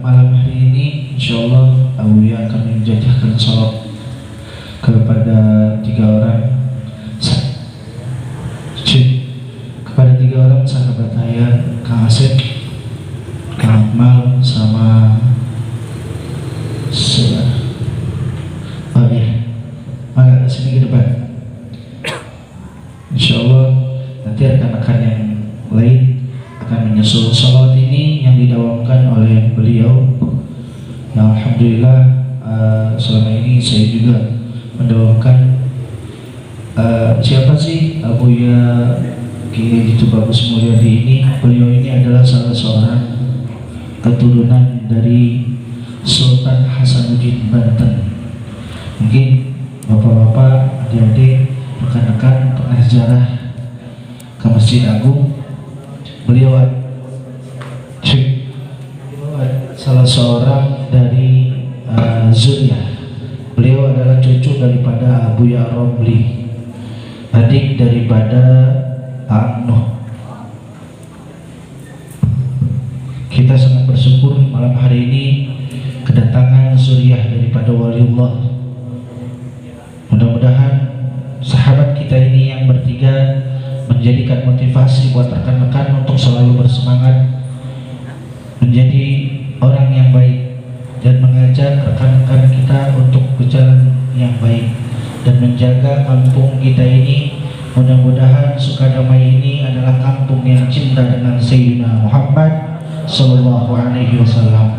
malam hari ini insyaallah Abu Ya akan menjajahkan sholawat kepada 3 orang Akmal sama oh ya, maka sini ke depan. Insya Allah nanti rekan-rekan yang lain akan menyusul salawat ini yang didawamkan oleh beliau. Yang alhamdulillah selama ini saya juga mendawamkan. Siapa sih Abuya Kiai Haji Bagus Mulyadi ini? Beliau ini adalah salah seorang keturunan dari Sultan Hasanuddin Banten. Mungkin bapak-bapak, adik-adik, rekan-rekan pernah ziarah ke Masjid Agung. Beliau salah seorang dari Zuriyah. Beliau adalah cucu daripada Abuya Romli, adik daripada Nuh. Kita sangat bersyukur malam hari ini kedatangan zuriyah daripada waliullah. Mudah-mudahan sahabat kita ini yang bertiga menjadikan motivasi buat rekan-rekan untuk selalu bersemangat menjadi orang yang baik dan mengajak rekan-rekan kita untuk berjalan yang baik dan menjaga kampung kita ini. Mudah-mudahan Sukadamai ini adalah kampung yang cinta dengan Sayyidina Muhammad Sallallahu Alaihi Wasallam.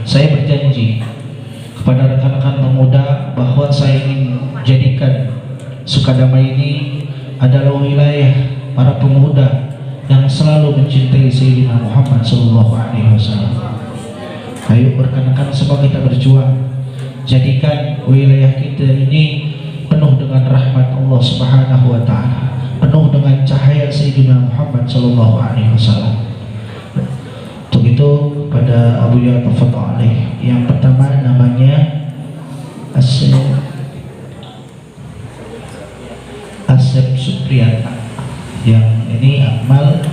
Saya berjanji kepada rekan-rekan pemuda bahwa saya ingin jadikan Sukadamai ini adalah wilayah para pemuda yang selalu mencintai Sayyidina Muhammad Sallallahu Alaihi Wasallam. Ayo rekan-rekan semua kita berjuang, jadikan wilayah kita ini penuh dengan rahmat Allah Subhanahu wa taala, penuh dengan cahaya Sayyidina Muhammad sallallahu alaihi wasallam. Untuk itu pada Abuya tafadhal alaih. Yang pertama namanya Asep Supriyata. Yang ini Akmal,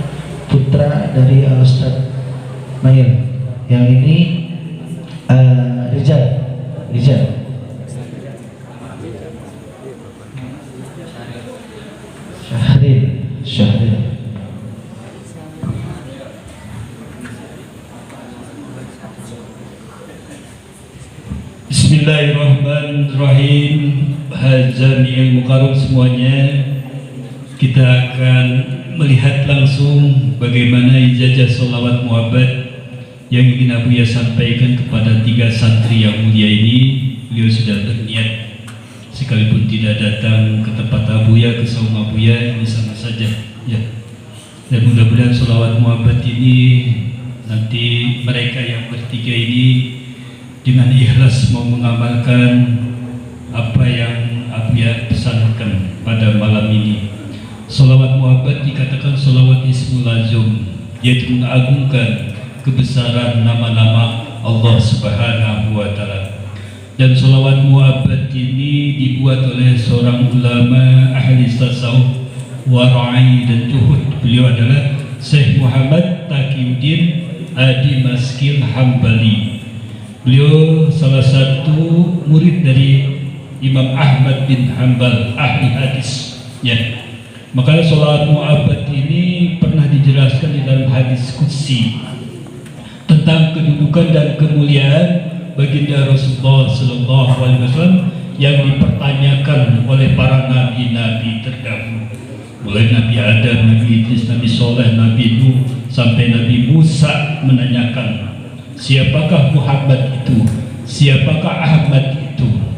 putra dari Al-Ustaz Mail. Yang ini Rizal. Syahril. Bismillahirrahmanirrahim. Hajami'il mukarram semuanya, kita akan melihat langsung bagaimana ijazah sholawat muhabbat yang ingin Abuya sampaikan kepada 3 santri yang mulia ini. Beliau sudah berniat, sekalipun tidak datang ke tempat Abuya, ke saung Abuya, ini sama saja ya. Dan mudah-mudahan sholawat muhabbat ini nanti mereka yang bertiga ini dengan ikhlas mau mengamalkan apa yang Abuya pesankan pada malam ini. Sholawat muhabbat dikatakan sholawat ismul azam, yaitu mengagungkan kebesaran nama-nama Allah Subhanahu wa taala. Dan sholawat muhabbat ini dibuat oleh seorang ulama ahli tasawuf, wara'i dan zuhud. Beliau adalah Syekh Muhammad Taqiyuddin Adi Maskil Hambali. Beliau salah satu murid dari Imam Ahmad bin Hanbal, ahli hadis ya. Maka sholawat muhabbat ini pernah dijelaskan di dalam hadis qudsi tentang kedudukan dan kemuliaan baginda Rasulullah Sallallahu Alaihi Wasallam yang dipertanyakan oleh para nabi-nabi terdahulu, mulai Nabi Adam, Nabi Idris, Nabi Soleh, Nabi Nuh sampai Nabi Musa menanyakan, siapakah Muhammad itu? Siapakah Ahmad itu?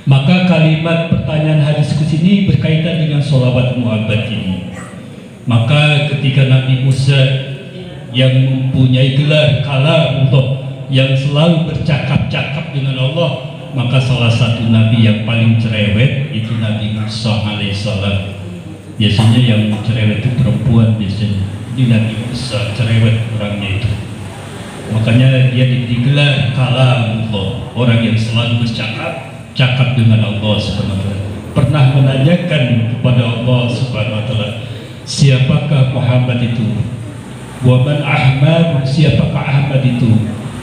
Maka kalimat pertanyaan hadis ini berkaitan dengan sholawat muhabbat ini. Maka ketika Nabi Musa yang mempunyai gelar kalamullah, yang selalu bercakap-cakap dengan Allah, maka salah satu nabi yang paling cerewet itu Nabi Musa alaihissalam. Biasanya yang cerewet itu perempuan biasanya. Ini Nabi Musa cerewet orangnya itu. Makanya dia digelar kalamullah, orang yang selalu bercakap dengan Allah Subhanahu wa taala. Pernah menanyakan kepada Allah Subhanahu wa taala, siapakah Muhammad itu? Wa man Ahmad, siapakah Ahmad itu?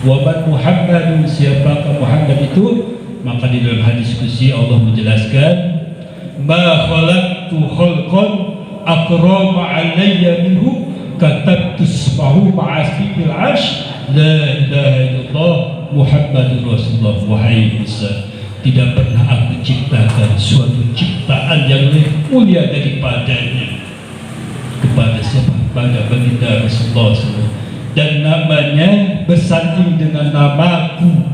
Wa man Muhammadun, siapakah Muhammad itu? Maka di dalam hadis qudsi Allah menjelaskan, ma khalaqtu khalqan akrama alayya minhu katabtu ismahu ma'asbil 'arsy la ilaha illallah Muhammadur Rasulullah. Wahai Musa, tidak pernah aku ciptakan suatu ciptaan yang lebih mulia daripadanya. Kepada siapa? Pada baginda Rasulullah SAW. Dan namanya bersanding dengan namaku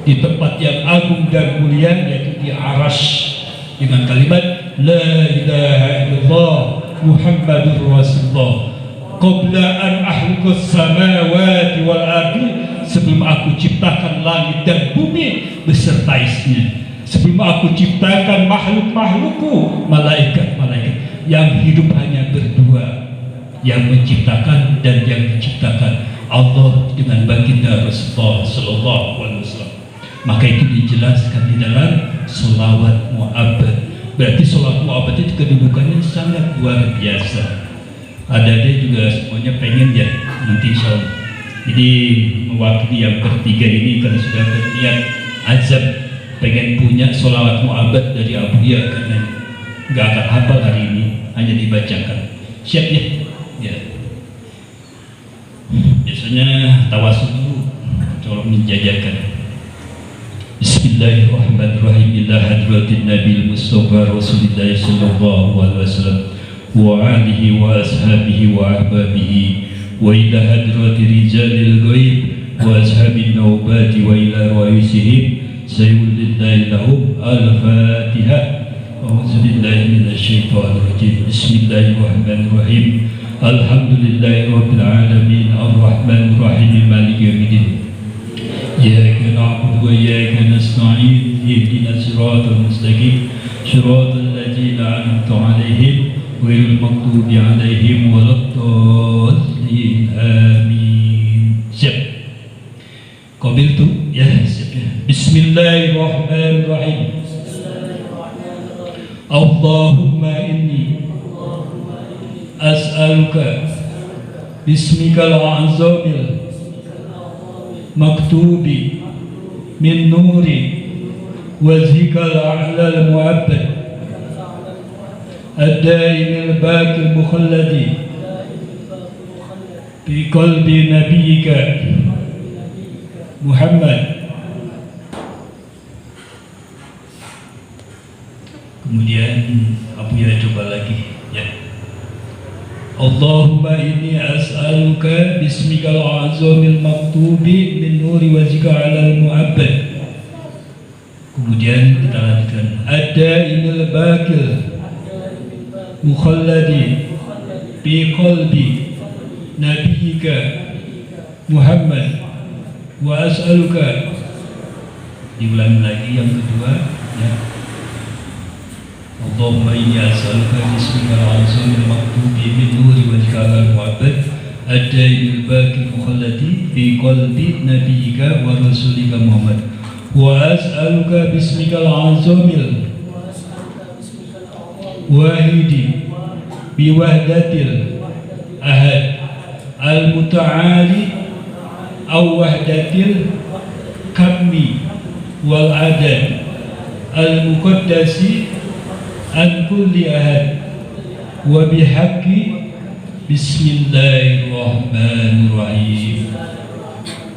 di tempat yang agung dan mulia, yaitu di Arash, dengan kalimat la ilaha illallah Muhammadur Rasulullah. Qabla an ahluqas samawati wal ardi, sebelum aku ciptakan langit dan bumi beserta isinya, sebelum aku ciptakan makhluk-makhlukku, malaikat-malaikat yang hidup hanya berdua, yang menciptakan dan yang diciptakan, Allah dengan baginda Rasulullah sallallahu alaihi wasallam. Maka itu dijelaskan di dalam sholawat mu'abbad. Berarti sholawat mu'abbad itu kedudukannya sangat luar biasa. Ada juga semuanya pengen ya nanti insyaallah. Jadi mewakili yang bertiga ini karena sudah berniat azab pengen punya sholawat mu'abbad dari Abuya, karena nggak akan hafal hari ini, hanya dibacakan. Siap ya? Ya. Biasanya tawasul dulu, tolong menjajakan. Bismillahirrahmanirrahim. Ila hadratin Nabil Mustafa Rasulullah sallallahu alaihi wasallam wa alihi wa ashabihi wa ahbabihi, wa ila hadrati rijalil ghaib wa ashabin nawbati, wa ila raisihim sayyudillahi lahum. Al-Fatiha. A'udzu billahi minasy syaithanir rajim. Bismillahirrahmanirrahim. Alhamdulillahi rabbil alamin, arrahmanir rahim, maliki yaumiddin. Iyyaka na'budu wa iyyaka nasta'in. Ihdinas siratal mustaqim, siratal ladzina an'amta 'alaihim ghairil maghdubi 'alaihim waladdallin. Amin. Siap. Qabiltu ya, siap ya. Bismillahirrahmanirrahim. Allahumma inni as'aluka bismikal a'zamil maktubi min nuri wajhikal a'lal mu'abbad ad-daimil baqil mukhalladi bi qalbi nabiyyika Muhammad. Kemudian Abuya coba lagi ya. Allahumma inni as'aluka bismikal a'zamil maktubi min nuri wajhika 'alal mu'abbad. Kemudian kita lanjutkan ad-daimil baqil mukhalladi bi qalbi nabiyyika Muhammad wa as'aluka. Diulangi lagi yang kedua ya. Allahumma inni as'aluka bismikal a'zamil maktubi min nuri wajhika 'alal mu'abbad ad-daimil baqil mukhalladi fi qalbi nabiyyika wa rasulika Muhammad wa as'aluka bismikal a'zamil wahidi bi wahdatil ahad al-muta'ali aw wahdatil kammi wal adad al-muqaddasi an kulli ahad wa bihaqqi bismillahirrahmanirrahim.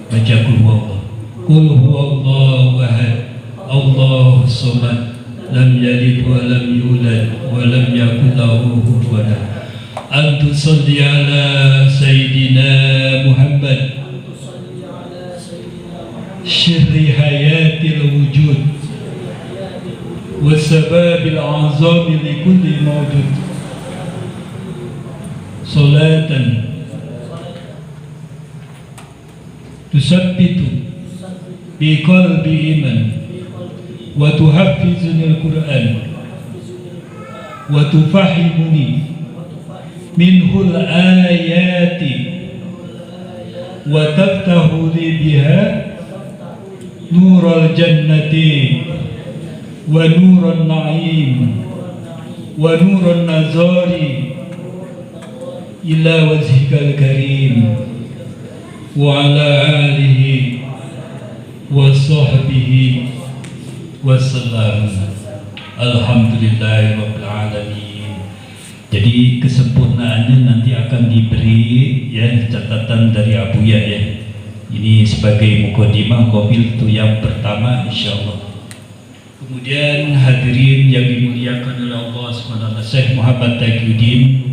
Baca qul huwallahu ahad Allahu samad lam yalid wa lam yulad wa lam yakul lahu kufuwan ahad. Antu salli ala sayyidina Muhammad syirri hayatil wujud wasababil a'zami li kulli mawjud salatan tusabbitu bi qalbi iman wa tuhaffizuni al-Qur'an wa tufahimuni minhul ayati wa taftahu li biha nural jannati wa nuran na'im wa nuran nazari ila wajhikal karim wa ala alihi wa sahbihi wa sallam. Alhamdulillahi rabbil alamin. Jadi kesempurnaannya nanti akan diberi ya catatan dari Abuya ya. sebagai mukadimah qabil itu yang pertama insyaallah. Kemudian hadirin yang dimuliakan oleh Allah SWT, Syekh Muhammad Taqiyuddin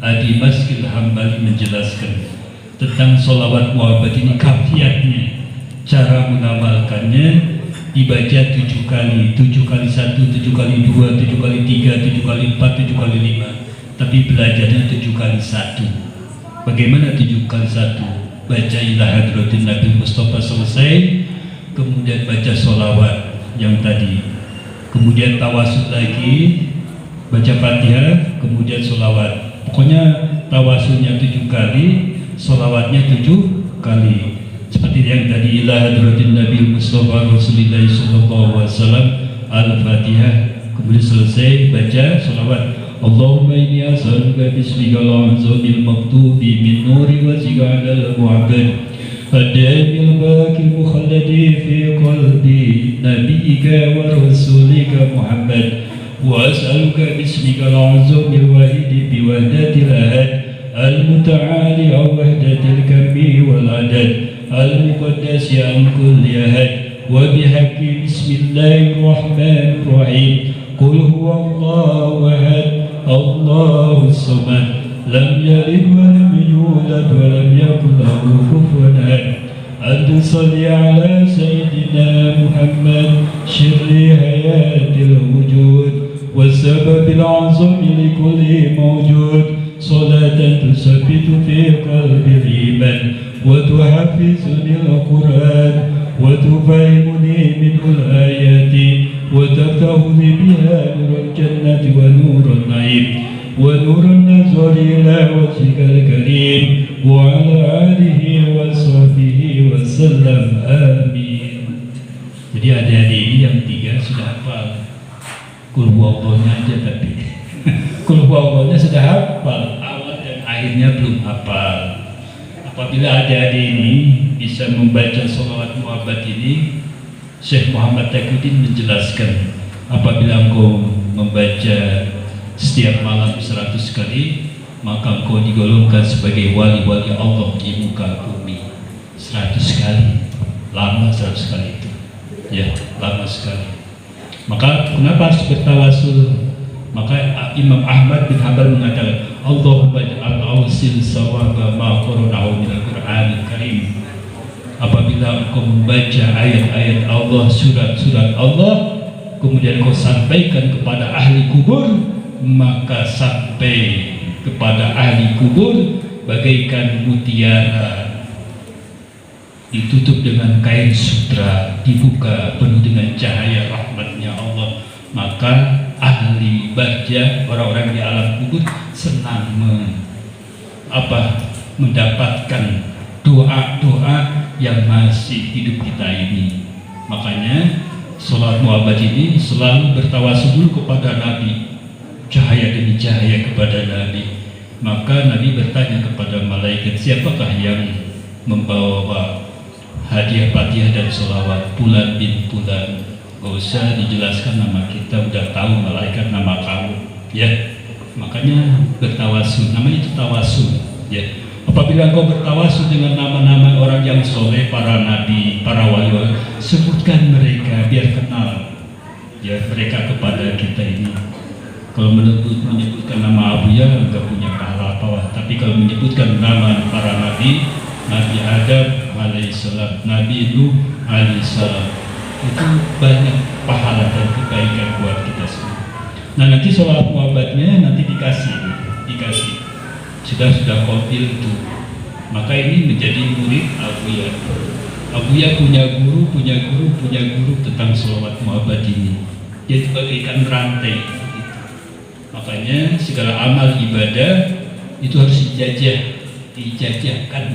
Adi Maskil Hambali menjelaskan tentang sholawat muhabbat ini, kafiatnya, cara mengamalkannya. Dibaca 7 kali, 7 kali 1, 7 kali 2, 7 kali 3, 7 kali 4, 7 kali 5. Tapi belajarnya 7 kali 1. Bagaimana 7 kali 1? Baca ilah hadratin Nabi Mustafa selesai, kemudian baca sholawat yang tadi, kemudian tawasul lagi, baca Fatihah, kemudian sholawat. Pokoknya tawasulnya 7 kali, sholawatnya 7 kali. Seperti yang tadi, ila hadratin Nabi Mustafa Rasulullah sallallahu alaihi wasallam, Al-Fatihah, kemudian selesai baca sholawat. Allahumma inni as'aluka bismikal azamil maktubi min nuri wajhika 'alal mu'abbad adamil baqil mukhalladi fi qalbi nabiyyika wa rasulika Muhammad wa as'aluka bismikal azamil wahidi bi wahdatil ahad al-muta'ali aw wahdatil kammi wal adad al-muqaddas an kulli ahad wa bihaqqi bismillahirrahmanirrahim qul huwallahu ahad Allahu samad lam yalid wa lam yulad wa lam yakul lahu kufuwan ahad. Anta shalli ala sayyidina Muhammad syirri hayatil wujud wa sababil azami li kulli mawjud salatan tusabbitu fi qalbi iman وتحفظني القرآن وتفهمني منه الآيات وتفتح لي بها نور الجنة ونور النعيم ونور النظر إلى وجهك الكريم وعلى آله وصحبه وسلم آمين. Jadi adik-adik ini yang 3 sudah hafal. Kul huwallahnya aja tapi kul huwallahnya sudah hafal, awal dan akhirnya belum hafal. Apabila adik-adik ini bisa membaca sholawat muhabbat ini, Syekh Muhammad Taqiyuddin menjelaskan, apabila engkau membaca setiap malam 100 kali, maka engkau digolongkan sebagai wali-wali Allah di muka bumi. 100 kali, lama 100 kali itu, ya lama sekali. Maka kenapa harus bertawasul? Maka Imam Ahmad bin Hanbal mengatakan, Allahumma ja'al awsil sawaba ma qara'nahu minal Qur'anil Karim. Apabila engkau membaca ayat-ayat Allah, surat-surat Allah, kemudian kau sampaikan kepada ahli kubur, maka sampai kepada ahli kubur bagaikan mutiara ditutup dengan kain sutra, dibuka penuh dengan cahaya rahmatnya Allah. Maka ahli barzah, orang-orang di alam kubur senang mendapatkan doa-doa yang masih hidup kita ini. Makanya sholat muhabbat ini selalu bertawasul dulu kepada Nabi, cahaya demi cahaya kepada Nabi. Maka Nabi bertanya kepada malaikat, siapakah yang membawa hadiah Fatihah dan sholawat? Fulan bin Fulan. Gak usah dijelaskan nama kita, udah tahu malaikat nama kamu, ya. Makanya bertawasul, namanya itu tawasul, ya. Apabila engkau bertawasul dengan nama-nama orang yang soleh, para nabi, para wali, sebutkan mereka biar kenal, ya mereka kepada kita ini. Kalau menyebutkan nama Abu Ya enggak punya pahala apa, tapi kalau menyebutkan nama para nabi, Nabi Adam alaihissalam, Nabi Nuh alaihissalam, itu banyak pahala dan kebaikan buat kita semua. Nah nanti sholawat muhabbatnya nanti dikasih sudah qabil itu. Maka ini menjadi murid Abu Ya. Abu Ya punya guru tentang sholawat muhabbat ini. Jadi bagaikan rantai gitu. Makanya segala amal ibadah itu harus dijajahkan.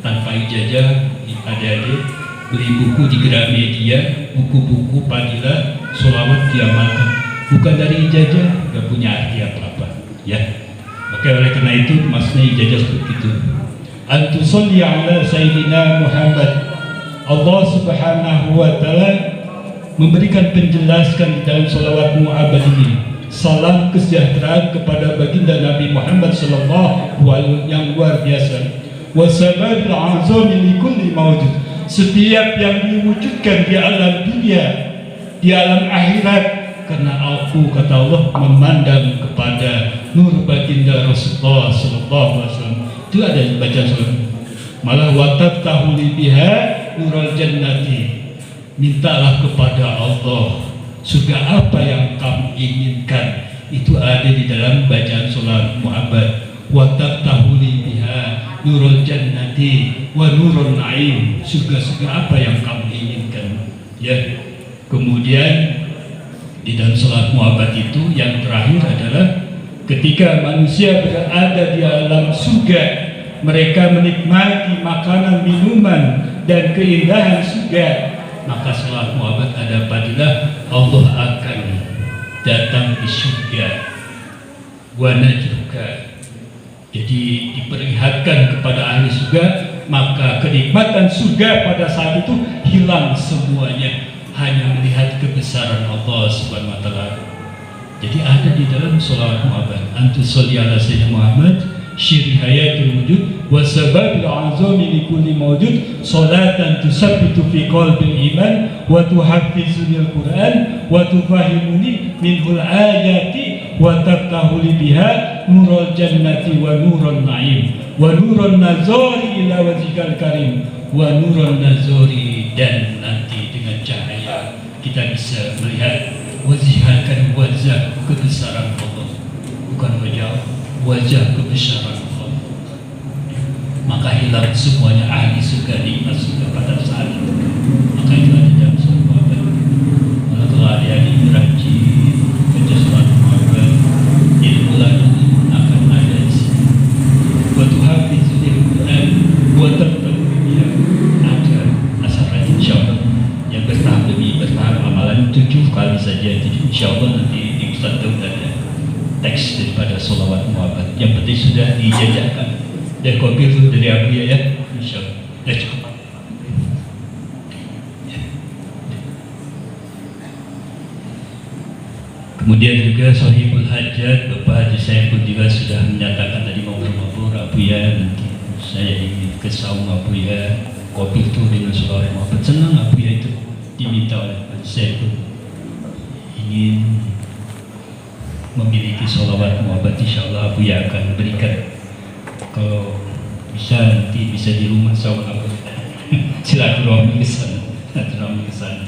Tanpa ijazah, adik-adik beli buku di Gramedia, buku-buku padilah sholawat diamalkan, bukan dari ijazah, gak punya arti apa-apa, ya. Maka oleh karena itu maksudnya ijazah seperti itu. Antusolli ala Sayyidina Muhammad. Allah Subhanahu wa Ta'ala memberikan penjelasan dalam sholawat muhabbat ini. Salam kesejahteraan kepada baginda Nabi Muhammad sallallahu alaihi wasallam yang luar biasa. Wasababil azami li kulli mawjud. setiap yang diwujudkan di alam dunia, di alam akhirat, karena aku, kata Allah, memandang kepada nur baginda Rasulullah sallallahu alaihi wasallam. Itu ada bacaan surah. Malah watat tahuli biha nurul jannati. Mintalah kepada Allah surga apa yang kamu inginkan, itu ada di dalam bacaan salat Muhammad. Watat tahuli biha nurul jannati wa nurul naim. Surga-surga apa yang kamu inginkan, ya. Kemudian di dalam salat Muhammad itu yang terakhir adalah ketika manusia berada di alam surga, mereka menikmati makanan, minuman dan keindahan surga, maka salat Muhammad ada padilah Allah akan datang di surga wa najruka. Jadi diperlihatkan kepada ahli surga, maka kenikmatan surga pada saat itu hilang semuanya, hanya melihat kebesaran Allah Subhanahu wa taala. Jadi ada di dalam salawat Muhammad, antus sholli ala sayyidina Muhammad syiri hayatul wujud wa sababil azami li kulli mawjud salatan tusabbitu fi qalbil iman wa tuhaffizunil Qur'an wa tufahimuni minhul ayati wa taftahu li biha nurul jannati wa nurun na'im wa nurun nazari ila wajhikal karim wa nurun nazari, dan nanti dengan cahaya kita bisa melihat wajhkan wajah kebesaran Allah, bukan wajah kebesaran Allah. Maka hilang semuanya ahli surga, nikmat surga pada saat itu. Maka itu ada dalam surah Muhammad. Maka kalau adik-adik rajin baca surah Muhammad, ilmu lagi akan ada di sini. Wa tuhafizul Quran wa tabtaghiya, ada asal rajin insyaallah. Yang bertahap demi bertahap amalan 7 kali saja. Jadi insyaallah nanti di Ustaz Daud ada teks daripada sholawat Muhammad. Yang penting sudah dijajarkan dan kopi itu dari Abu ya, insyaallah. Ya cukup. Ya. Kemudian juga Sohibul Hajat, Bapak Haji Saiful juga sudah menyatakan tadi mau bermabur Abu ya, nanti saya ingin ke saung Abu ya, kopi itu dengan sholawat Muhammad. Senang Abu ya itu diminta oleh Haji Saiful, ingin memiliki sholawat Muhammad. Insyaallah Abu ya akan berikan, kalau bisa nanti bisa di rumah saung Abu silaturahmi ke sana, silaturahmi ke sana.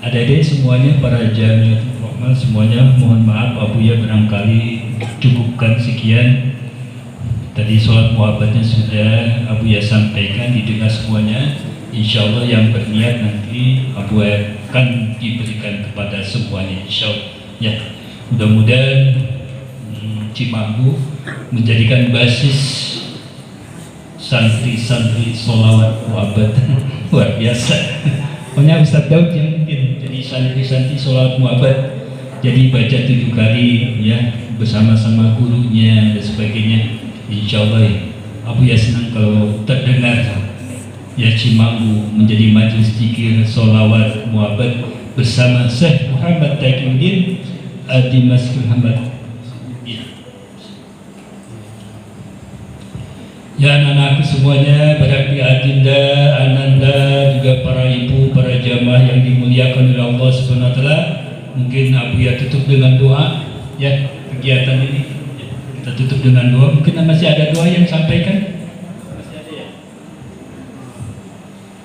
Adik-adik semuanya, para Jamiatul Rahmah semuanya, mohon maaf Abu ya barangkali cukupkan sekian. Tadi sholat Muhammadnya sudah Abu ya sampaikan, didengar semuanya. Insyaallah yang berniat nanti Abu akan diberikan kepada semuanya insyaallah. Ya, mudah-mudahan Cimanggu menjadikan basis santri-santri sholawat Muhammad luar biasa. Pokoknya Ustaz Daud yang mungkin jadi santri-santri sholawat Muhammad, jadi baca 7 kali ya bersama-sama gurunya dan sebagainya. Insyaallah ya, Abu ya senang kalau terdengar ya Cimanggu menjadi majelis zikir sholawat Muhammad bersama Syekh Muhammad Taqiyuddin Dimas Muhammad. Ya anak-anakku semuanya, berarti Adinda, Ananda, juga para ibu, para jamaah yang dimuliakan oleh Allah Subhanahu wa taala. Mungkin Abu ya tutup dengan doa ya kegiatan ini. Kita tutup dengan doa. Mungkin masih ada doa yang sampaikan? Masih ada ya?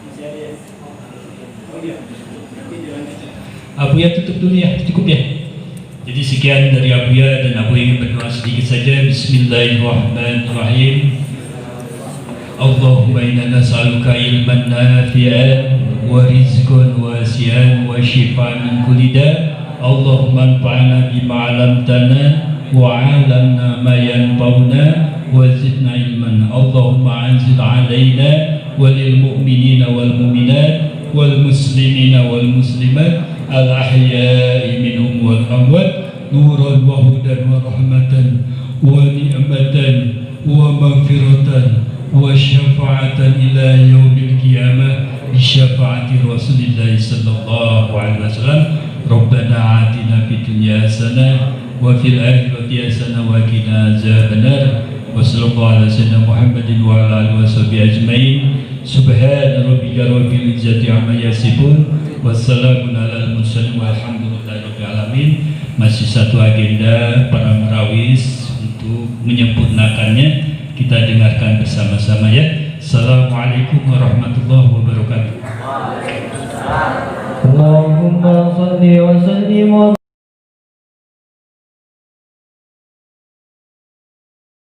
Masih ada ya? Oh iya. Abu ya tutup dulu ya, cukup ya. Jadi sekian dari Abu ya, dan Abu ingin berdoa sedikit saja. Bismillahirrahmanirrahim. Allahumma inna nas'aluka ilman nafi'an wa rizqan wasi'an wa shifaan min kulli da'. Allahumma anfa'na bima 'allamtana wa 'allamna ma yanfa'una wa zidna ilman. Allahumma anzil 'alaina wa lil mu'minina wal mu'minat wal muslimina wal muslimat al ahya'i minhum wal amwat nuran wa hudan wa rahmatan wa ni'matan wa maghfiratan wa syafa'atan ila yaumil qiyamah bi syafa'ati Rasulillah sallallahu alaihi wasallam. Rabbana atina fid dunya hasanah wa fil akhirati hasanah wa qina azabannar. Wa sallallahu ala sayyidina Muhammadin wa ala alihi washabihi ajmain. Subhan rabbika rabbil izzati amma yasifun. Wassalamun alal mursalin walhamdulillahi rabbil alamin. Masih satu agenda para marawis untuk menyempurnakannya. Kita dengarkan bersama-sama ya. Assalamualaikum warahmatullahi wabarakatuh. Allahumma salli wa sallim